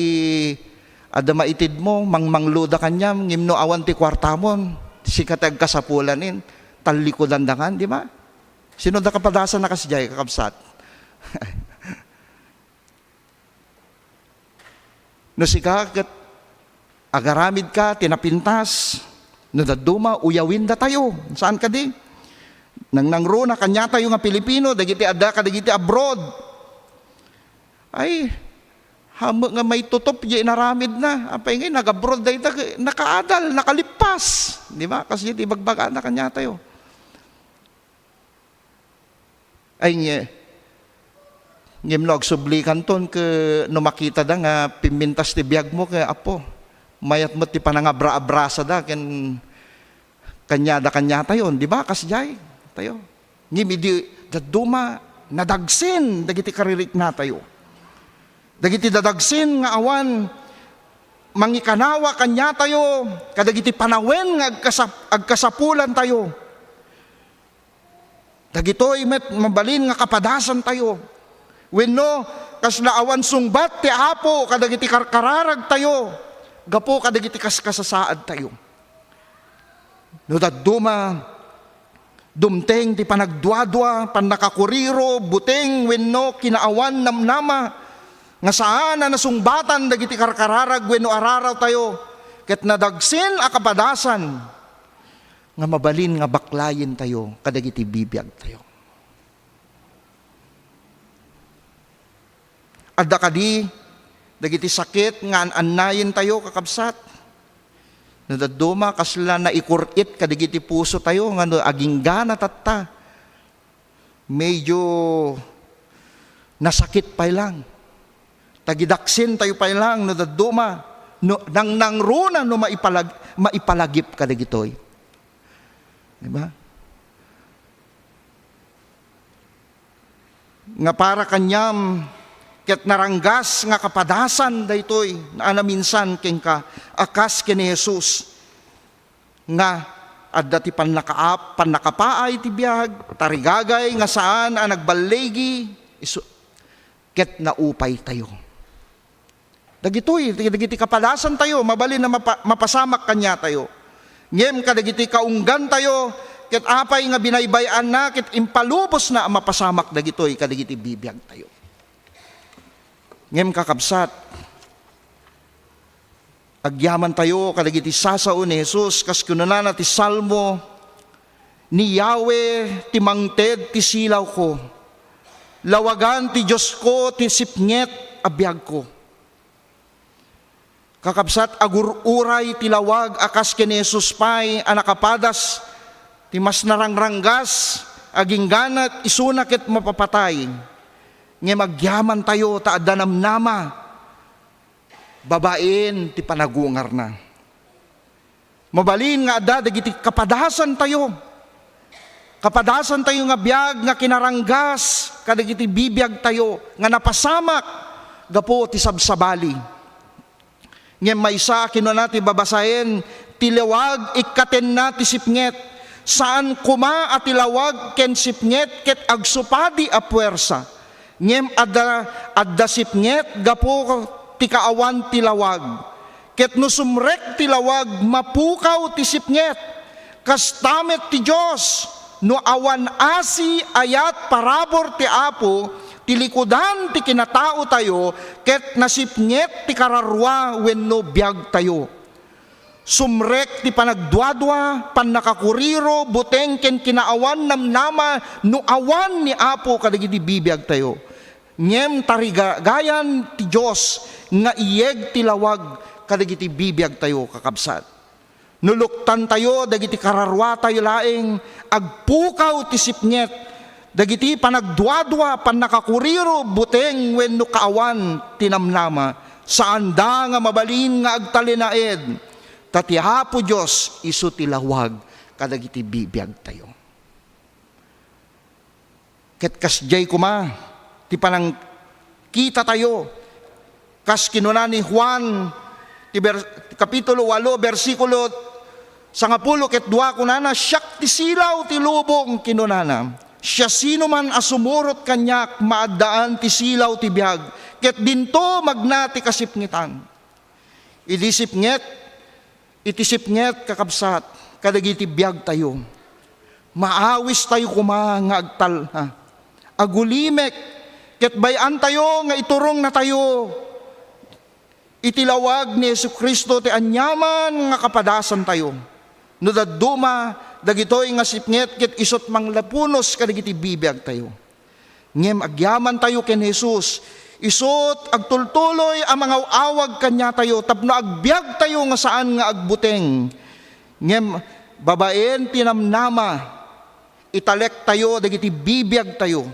adda maitid mo, mangmangluda kanyam, ngem no awan ti kwartamon, sikatag kasapulanin, talikodan da kan, di ba? Sino da kapadasan na kasajay, kakabsat? No sikakat, agaramid ka, tinapintas, no daduma, uyawin da tayo. Saan ka di? Nang nangruna, kanya tayo nga Pilipino, dagiti adda ka, dagiti abroad. Ay, hamo nga may tutop, di naramid na. Apay ngayon, nag-abroad da ita, nakaadal, nakalipas. Di ba? Kasi di bagbaga na kanya tayo. Ay nga, ngimnog sublikan ton ke no makita da nga pimintas ti biag mo kay apo. Mayat mo ti panangabra-abrasa da ken kanya tayo, di ba? Kasjay tayo. Ngimi di daduma nadagsin dagiti karirik na tayo. Dagiti dadagsin nga awan mangikanawa kanya tayo kadagiti panawen nga agkasapulan tayo. Dagitoy met mabalin nga kapadasan tayo. Wenno kasla awan sungbat ti apo kadagiti karkararag tayo. Gapo kadagiti kasasaad tayo. No daduma dumteng ti panagduadwa, panakakuriro, buteng wenno kinaawan namnama nga saan na nasungbatan dagiti karkararag wenno araraw tayo ket nadagsin a kapadasan nga mabalin nga baklayin tayo kadagiti bibiyag tayo. Adda kadi dagiti sakit nga annayin tayo kakabsat. Nadaduma kasla na ikurit kadagiti puso tayo nga no aging gana tatta. Medyo nasakit pa lang. Tagidaksin tayo pa lang nadaduma no nang nangruna no maipalagip kadagitoy. Diba? Nga para kanyam ket naranggas nga kapadasan daytoy na minsan ken ka akas ken ni Jesus nga adda ti panakapaay ti biag tarigagay nga saan a nagbalegi ket naupay tayo. Dagitoy dagiti kapadasan tayo mabalin na mapasamak kanya tayo. Ngem kadagiti kaunggan tayo ket apay nga binaybayan na ket impalubos na mapasamak dagitoy kadagiti bibiyag tayo. Ngem kakabsat, agyaman tayo kadagiti sasao ni Jesus kas kunana ti Salmo ni Yahweh ti mangted ti silaw ko. Lawagan ti Diyos ko ti sipnget a biag ko. Kakabsat agururay ti lawag akas ken Jesus pay a nakapadas ti mas narangranggas aging ganat isuna ket mapapatay. Nga magyaman tayo ta adda namnama babaen ti panagungar na. Mabalin nga adda dagiti kapadasan tayo. Kapadasan tayo nga biag nga kinaranggas kadagiti bibiyag tayo nga napasamak gapo ti sabsabali. Ngem maysa kinuna ti babasahen ti lawag ikkaten na ti sipnget saan kuma at tilawag ken sipnget ket agsupadi a puwersa. Ngem adda sipnget gapo ti kaawan ti lawag. Ket no sumrek ti lawag mapukaw ti sipnget. Kastamet ti Dios no awan asi ayat parabor ti Apo ti likudan ti kinatao tayo ket nasipnget ti kararwa wenno biag tayo. Sumrek ti panagduadwa, panakakuriro, buteng ken kinaawan namnama no awan ni Apo kadagiti bibiyag tayo. Ngem tarigagayan ti Dios nga iyeg ti lawag kadagiti bibiyag tayo kakabsat. Nuluktan tayo, dagiti kararwa tayo laeng, agpukaw ti sipnget, dagiti panagduadwa, panakakuriro, buteng, wenno kaawan, tinamnama, saan da nga mabalin nga agtalinaed, tati Apo Diyos, isu tilawag, kadagiti bibiyag tayo. Ket kasjay kuma, ti panang kita tayo, kas kinuna ni Juan, Kapitulo 8, versikulo 10 ket 2 kunana, siyak ti silaw ti lubong kinunana. Siya sino man asumurot kanyak, maadaan ti silaw ti biag, ket dinto magna ti kasipngetan. Itisipnget kakabsat, kadagiti biag tayo. Maawis tayo kuma nga agtal ha. Agulimek, ket bayan tayo nga iturong na tayo. Itilawag ni Jesucristo ti anyaman nga kapadasan tayo. No dadduma, dagitoy nga sipnget ket isot manglapunos kadagiti bibiyag tayo. Ngem agyaman tayo ken Jesus, isot agtultuloy ang mga awag kanya tayo, tapno agbiag tayo nga saan nga agbuteng. Ngem babaen tinamnama, italek tayo dagiti bibiyag tayo.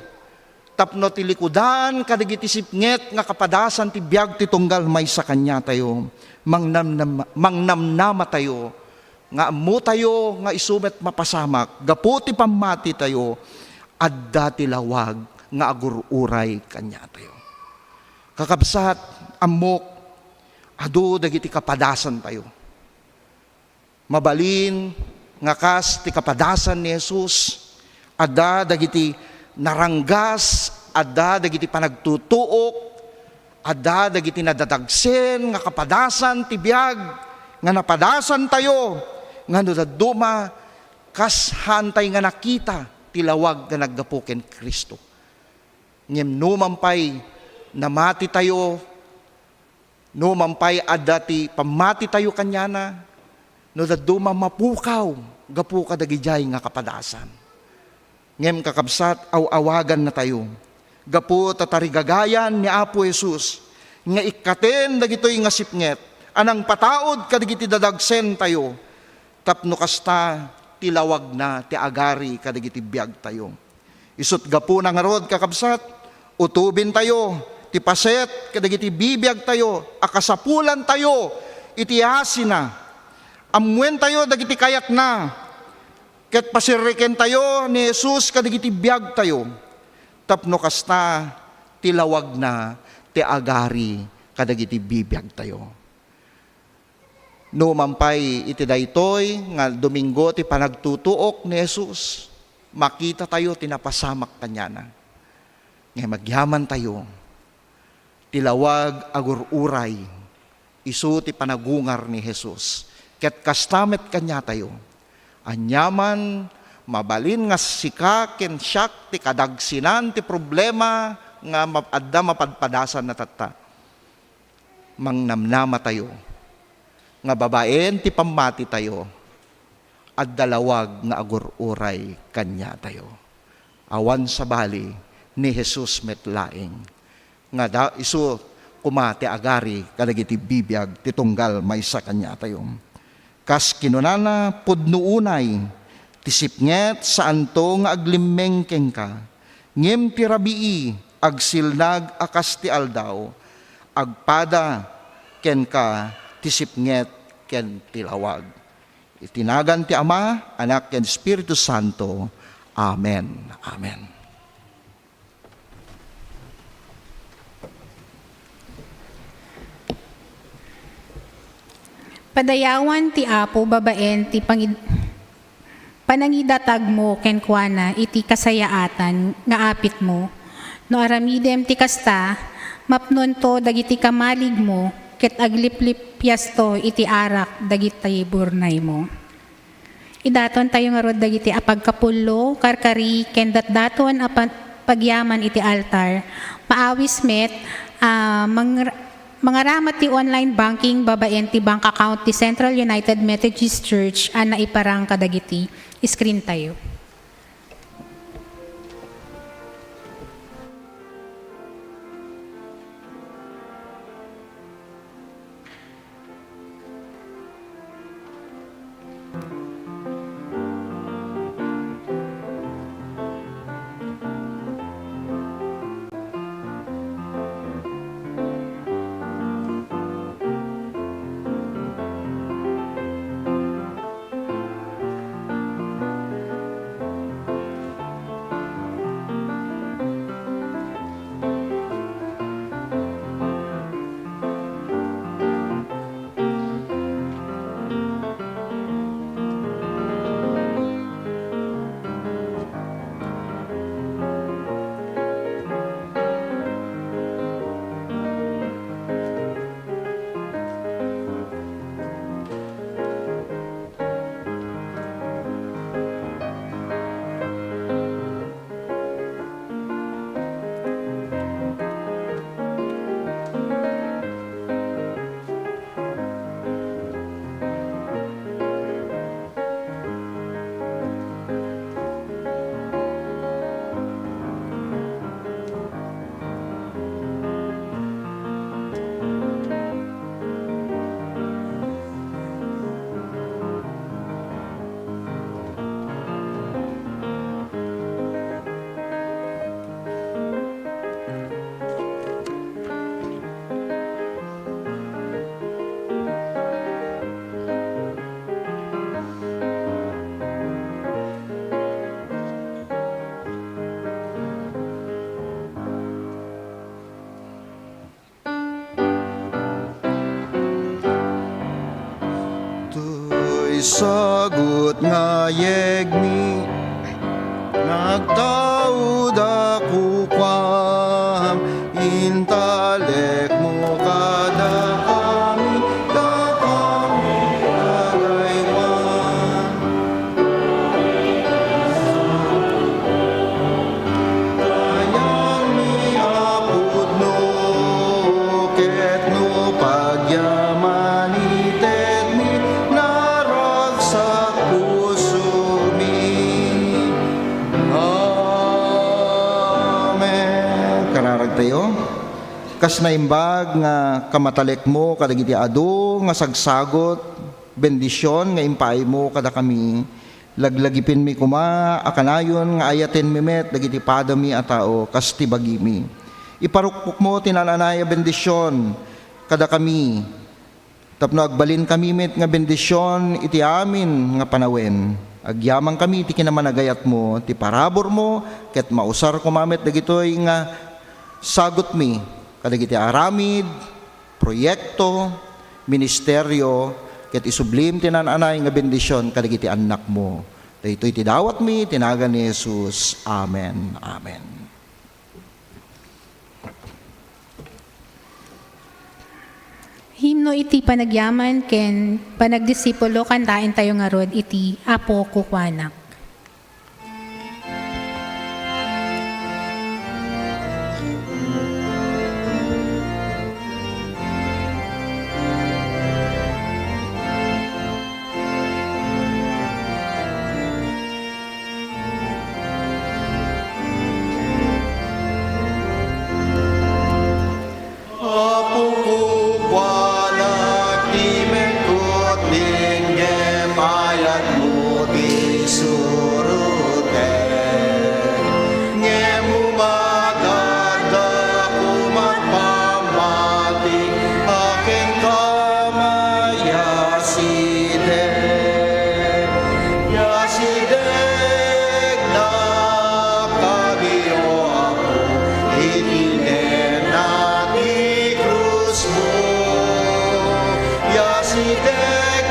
Tapno ti likudan kadagiti sipnget nga kapadasan ti biag ti tunggal may sa kanya tayo. Mangnamnama tayo, nga ammo tayo nga isumet mapasamak, gapu ti pamati tayo, adda ti lawag nga agururay kanya tayo. Kakabsat, amok, adu dagiti kapadasan tayo. Mabalin, nga kas ti kapadasan ni Jesus, adda dagiti naranggas, adda dagiti panagtutuok, adda dagiti nadadagsen, nga kapadasan ti biag, nga napadasan tayo, nga daduma, kas hantay nga nakita, tilawag nga naggapuken Kristo. Ngem numampay, namati tayo, numampay adati, pamati tayo kanyana, no daduma mapukaw, gapu kadagijay nga kapadasan. Ngem kakabsat, awagan na tayo, gapu tatarigagayan ni Apo Jesus, nga ikaten dagitoy nga sipnget, anang pataod kadagiti dadagsen tayo, tapno kasta tilawag na ti agari kadagiti biag tayo. Isut gapu na nga rod kakabsat, utubin tayo, ti paset kadagiti bibiyag tayo, akasapulan tayo, itiasi na, amwen tayo dagiti kayat na, ket pasiriken tayo ni Jesus kadagiti biag tayo, tapno kasta tilawag na ti agari kadagiti bibiyag tayo. No mampay iti daytoy nga Domingo ti panagtutuok ni Jesus, makita tayo tinapasamak kanyana. Nga magyaman tayo, tilawag agururay, isu ti panagungar ni Jesus. Ket kastamet kanya tayo, anyaman mabalin nga sika ken siak ti kadagsinan ti problema nga adda mapadpadasan na tatta. Mangnamnama tayo, nga babaen ti pamati tayo, at dalawag nga agururay kanya tayo. Awan sa bali ni Jesus metlaing, nga da isu kumati agari kadagiti bibiyag ti tunggal may sa kanya tayo. Kas kinunana pudnuunay, ti sipnget saan to nga aglimmengkeng ka, ngem ti rabii agsilnag akas ti aldaw, agpada ken ka ti sipnget ken tilawag. Itinagan ti Ama, Anak ken Espiritu Santo. Amen. Amen. Padayawan ti Apo babaen ti panangidatag mo ken kuana iti kasayaatan nga apit mo. No aramidem ti kasta, mapnon to dagiti kamalig mo, ket agliplip piasto iti arak dagiti burnay mo. Idaton tayo nga rod dagiti apagkapullo, karkari, ken datdaton pagyaman iti altar. Maawis met, mga ramat ti online banking babaen ti bank account ti Central United Methodist Church na iparang kadagiti. Screen tayo. sagot nga yegmi, nagtaud ako kwam, intalek mo kada kami agaywan. Kayang mi apod no, ket no pagyaman ited mi, naragsak puso mi. Amen. Kararag tayo. Kas naimbag nga kamatalek mo kadagiti ado nga sagsagot bendisyon nga impay mo kada kami, laglagipin mi kuma akanayon nga ayaten mi met dagiti padami a tao kas tibagi mi. Iparukpok mo tinananaya bendisyon kada kami, tapno agbalin kami met nga bendisyon iti amin nga panawen. Agyamang kami ti kinamanagayat mo, ti parabor mo, ket mausar kumamit dagitoy nga sagot mi, kadagiti aramid, proyekto, ministeryo, ket isublim tinananay nga bendisyon kadagiti anak mo. Daytoy ti dawat mi, tinagan ni Jesus. Amen. Amen. Himno iti panagyaman ken panagdisipulo kantain tayo nga rod iti Apo Kukuanak. Apo ko wanak ti mengkot ningem ayat mo ti suruten. Ngem umadada kumagpamati akin kamayasiden. Yasideg na kabiyo ako itinen na ti krus mo. Yasideg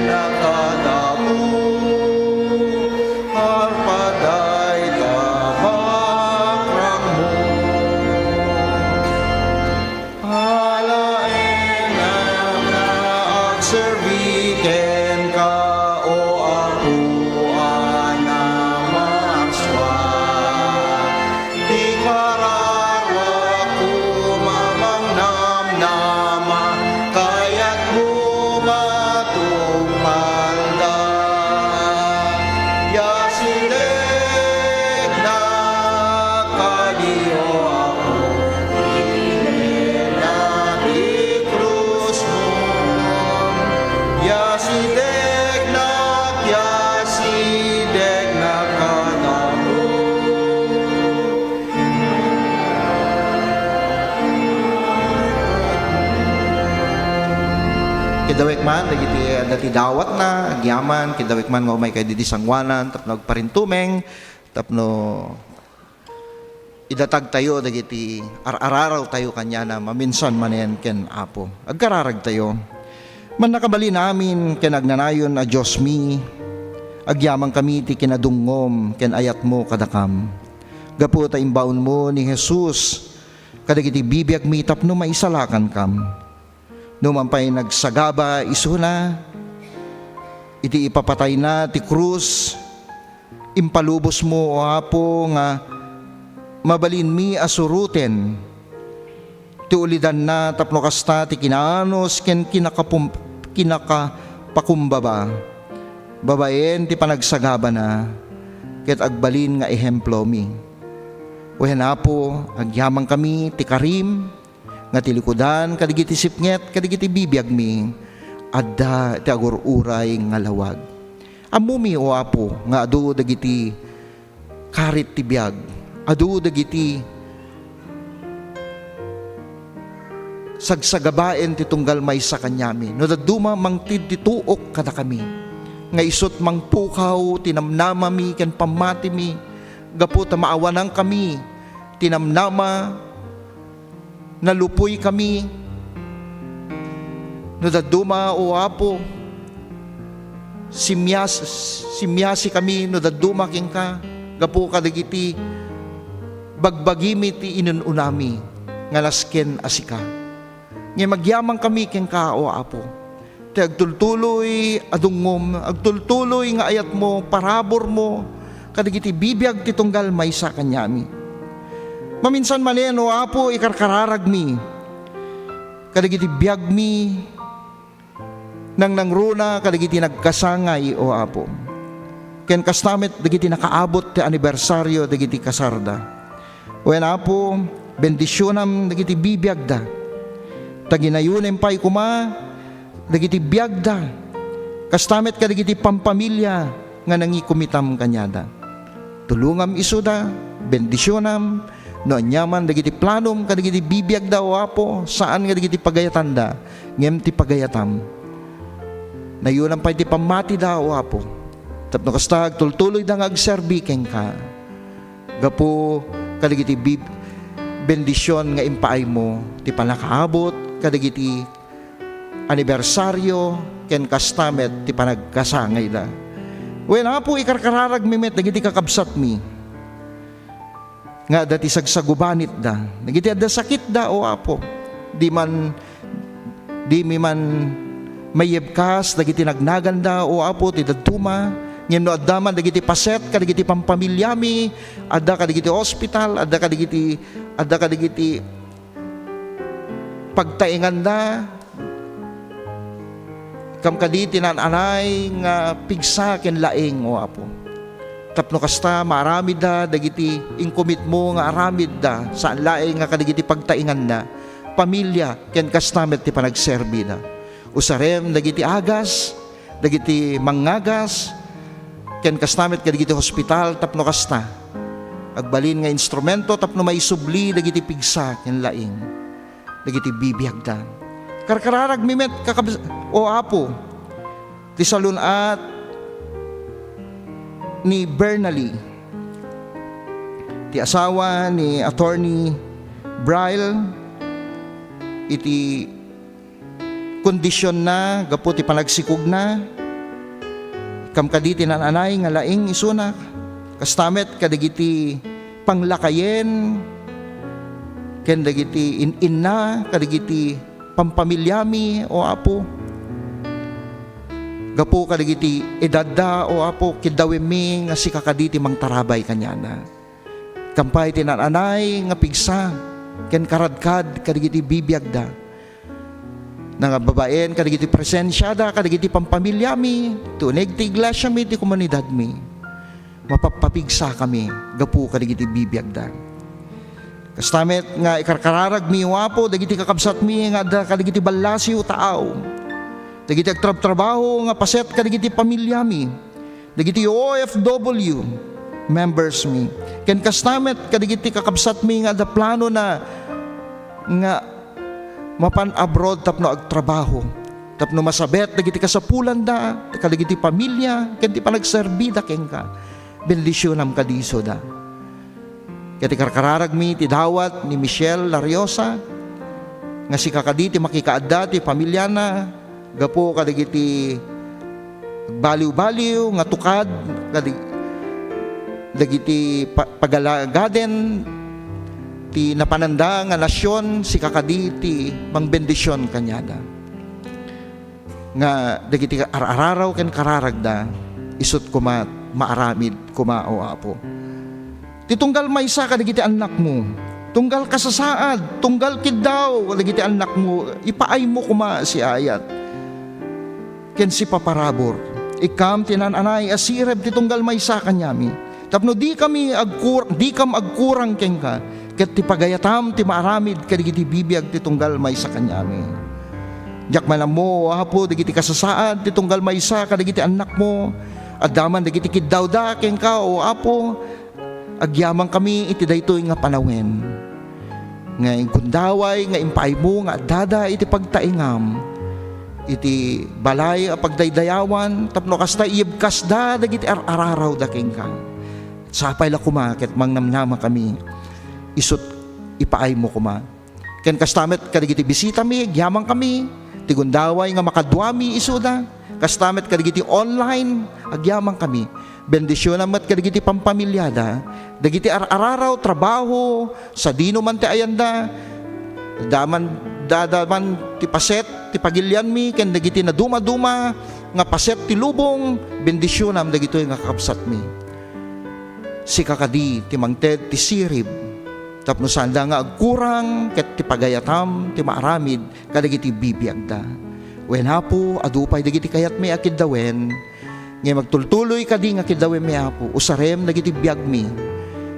na kadamu, arpaday tabakrang mo. Alaen ang naagserbiken ka o apuan na marswa. Di kararwa kumamang namnama, kaya't bumatupalda. Yasideg na kadiyo ako, itinen na ti krus mo. Yasideg na kadamu. Kidawek man, dati dawat na, agyaman, kidawek man nga umay kay didi sangwanan, tapno agparintumeng, tapno idatag tayo, dagiti araraw tayo kanya na maminsan manen ken Apo. Agkararag tayo. Man nakabali namin ken agnanayon a Diyos mi, agyamang kami ti kinadungom ken ayat mo kadakam. Gapu ta imbaon mo ni Jesus, kadagiti bibiyag mi tapno maisalakan kam. Numampay nagsagaba isuna, iti ipapatay na ti krus, impalubos mo o Apo nga mabalin mi asuruten, ti ulidan na tapno kasta ti kinaanos ken kinakapakumbaba, babaen ti panagsagaba na, ket agbalin nga ehemplo mi. Uhen Apo, agyamang kami ti karim, nga tilikudan, kadigiti sipnget, kadigiti bibiyag mi, adda ti agururay nga lawag. Amumi o Apo, nga adu dagiti karit ti biyag, adu dagiti sagsagabaen ti tunggal may sa kanyami. No daduma mangtid ti tuok kada kami, nga isot mangpukaw, tinamnamami, ken pamati mi, gapu ta maawanang kami, tinamnama, nalupoy kami, no daduma o Apo, simyasi kami no daduma king ka, gapu kadagiti bagbagimi ti inununami nga lasken asika. Nga magyamang kami king ka o Apo. Ti agtultuloy adungom, agtultuloy nga ayat mo, parabor mo, kadagiti bibiyag ti tunggal maysa kanyami. Maminsan manen o Apo, ikarkararag mi, kadagiti biyag mi, nang nangruna kadagiti nagkasangay o Apo. Ken kastamet dagiti nakaabot ti anibersaryo dagiti kasarda. Wen Apo, bendisyonam dagiti bibiyag da. Taginayunem pay kuma dagiti biyag da. Kastamet kadagiti pampamilya nga nangikumitam kanyada. Tulungam isuda, bendisyonam no anyaman dagiti planom kadagiti bibiyag da o Apo, saan nga dagiti pagayatan da, ngem ti pagayatam. Nayunan pa iti pamati da o Apo. Tapno kastag tultuloy da nga agserbi ken ka. Gapo kadagiti bendisyon nga impaay mo ti panakaabot kadagiti anibersaryo ken kastamet ti panagkasangay da. Wen Apo, ikarkararag mimet dagiti kakabsat mi. Nga dati sagsagubanit da. Dagiti adda sakit da o Apo. Di mi man mayebkas dagiti nagnaganda o Apo ti daduma, ngem no addaman dagiti paset kadagiti pampamilyami, adda kadagiti hospital, adda kadagiti pagtainganda, kam kaditi nananay nga pigsa ken laeng o Apo. Tapno kasta maaramid da dagiti inkumit mo nga aramid da saan laeng nga kadagiti pagtainganda, pamilya ken kastamet ti panagserbi da. Usarem dagiti agas, dagiti mangagas, ken kastamet kadagiti hospital tapno kasta. Agbalin nga instrumento tapno maisubli dagiti pigsa ken laing. Dagiti bibiyag da. Karkararag mimet o Apo, ti salunat ni Bernally, ti asawa ni Attorney Braille, iti kondisyon na, gapu ti panagsikog na, kam kaditi nananay nga laing isuna, kastamet kadagiti panglakayen, ken dagiti inna, kadagiti pampamilyami o Apo. Gapu kadagiti edadda o Apo, kidawemi nga si kakaditi mang tarabay kanyana. Kampay ti nananay nga pigsa, ken karadkad kadagiti bibiyagda. Nga babaen kadagiti presensyada, kadagiti pampamilyami, tunig ti iglesia mi, ti komunidad mi. Mapapapigsa kami, gapu kadagiti bibiyagda. Kastamet nga ikarkararag mi o Apo, dagiti kakabsat mi nga da kadagiti balasiw taaw. Dagiti agtrabaho nga paset kadagiti pamilyami, dagiti OFW members mi. Ken kastamet kadagiti kakabsat mi nga da plano na nga mapan abroad tapno agtrabaho, tapno masabet dagiti kasapulan da, kadagiti pamilya, ken ti panagserbida ken ka. Bendisyonam kadiso da. Ket ikarkararag mi ti dawat ni Michelle Lariosa nga si kakaditi makikaadda ti pamilya na, gapo kadagiti baliw-baliw nga tukad, dagiti pagalagaden ti napananda nga nasyon, si kakaditi mangbendisyon kanyada. Nga dagiti araraw ken kararagda, isut kuma maaramid kuma o Apo. Titunggal maysa kadagiti anak mo, tunggal kasasaad, tunggal kiddaw dagiti anak mo, ipaay mo kuma si ayat ken si paparabor. Ikam tinananay asireb titunggal maysa kanyami. Tapno di kam agkurang ken ka, ket ti pagayatam ti maaramid kadagiti bibiyag ti tunggal maysa kanyami. Diak manam mo Apo dagiti kasasaad ti tunggal maysa kadagiti anak mo, addaman dagiti kiddawda ken ka o Apo, agyamang kami iti daytoy nga panawen. Nga kundaway nga impay mo nga dada iti pagtaingam, iti balay a pagdaydayawan, tapno kasta iyebkas da dagiti araraw da ken ka. Sapay la kumaket mangnamnama kami, isut ipaay mo kuma. Ken kastamet kadagiti bisita mi, gyamang kami, ti gundaway nga makadwami isuda, kastamet kadigiti online, agyaman kami. Bendisyon amat kadigiti pampamilyada, dagiti araraw, trabaho, sa dino man ti ayanda, dadaman ti paset, ti pagilyan mi, ken dagiti na duma-duma, nga paset ti lubong, bendisyon am dagito nga kakapsat mi. Si kakadi, ti mangted, ti sirib, tapno sanda nga agkurang, ket ti pagayatam, ti maaramid, kadagiti bibiyagda. Wen hapo, adupay dagiti kayat mi akid dawen, ngay magtultuloy kadi nga kidawen mi hapo, usarem dagiti biyag mi,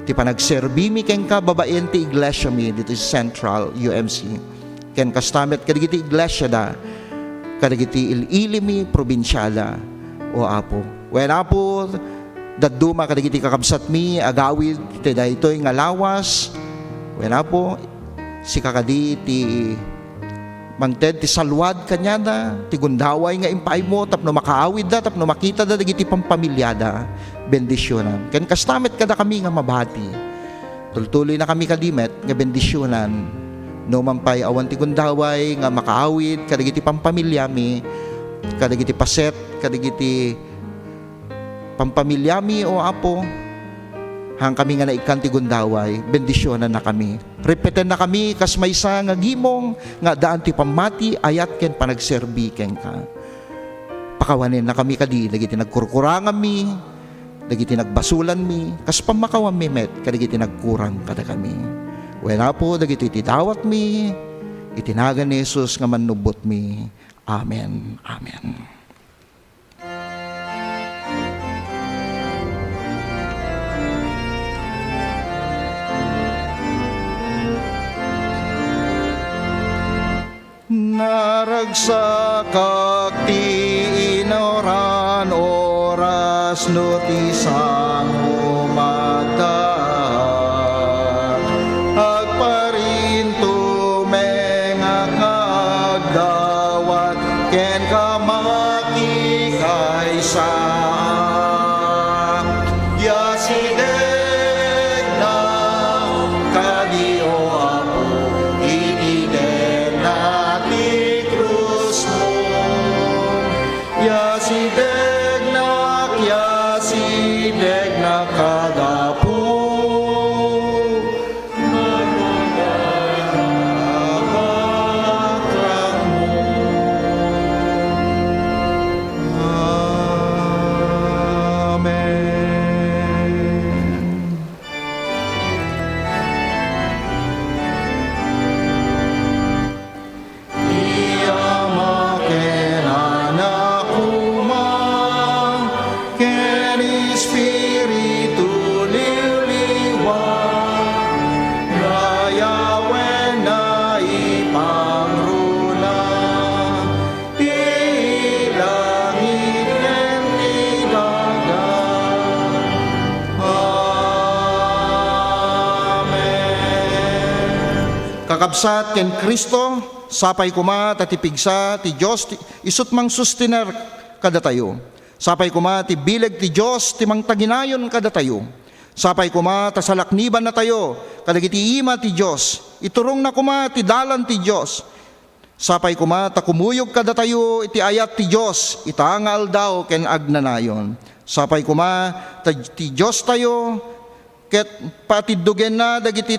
ti panagserbi mi ken ka babaen ti iglesia mi, dito Central UMC. Ken kastamet kadagiti iglesia da, kadagiti ilili mi probinsyala, o apo. Wen hapo, daduma kadagiti kakabsat mi, agawid, ti daytoy nga lawas, wen hapo, si kakadi ti mangted ti salwad kanyada, ti gundaway nga impay mo, tapno makaawid da, tapno makita da, dagiti pampamilyada, bendisyonan. Ken kastamet kada kami nga mabati. Tultuloy na kami kadimet nga bendisyonan. No mampay awan ti gundaway nga makaawid, kadagiti pampamilyami, kadagiti paset, kadagiti pampamilyami o apo, hang kami nga naikan ti gundaway, bendisyonan na kami. Repeten na kami, kas maysa nga gimong, nga daan ti pamati, ayat ken panagserbi ken ka. Pakawanin na kami kadi, dagiti nagkurkurangan mi, dagiti nagbasulan mi, kas pamakawam mi met, kadagiti nagkurang kada kami. Wala po, dagiti titawat mi, itinagan ni Jesus nga manubot mi. Amen. Amen. Naragsakak ti inoran oras no ti sangumadaan, agparinto mengak agdawat ken kamaki kaysa yasideg na kadio apo itiden nati krus mo yasideg na kadapu magagatrang mo. Amen. Iyama ken anak umang, ken Espiritu liliwan, gayawen na ipangruna, ilangit ken idagan. Amen. Kakabsat ken Kristo, sapay kuma tatipigsa ti Dios isut mang sustiner kada tayo. Sapay kuma ti bileg ti Dios ti mangtaginayon kada tayo. Sapay kuma ta salakniban na tayo kadagiti ima ti Dios. Iturong na kuma ti dalan ti Dios. Sapay kuma ta kumuyog kada tayo iti ayat ti Dios, itangal daw ken agnanayon. Sapay kuma ti Dios tayo ket patiddugen na dagiti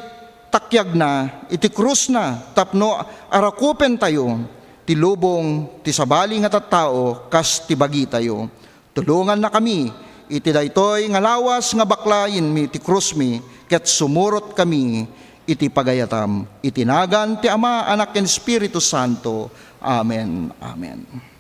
takyag na, iti krus na, tapno arakupen tayo, ti lubong, ti sabali nga tattao, kas ti bagi tayo. Tulungan na kami, iti daytoy nga lawas nga baklayin mi, ti krus mi, ket sumurot kami, iti pagayatam, itinagan ti Ama, Anak, ken Espiritu Santo. Amen. Amen.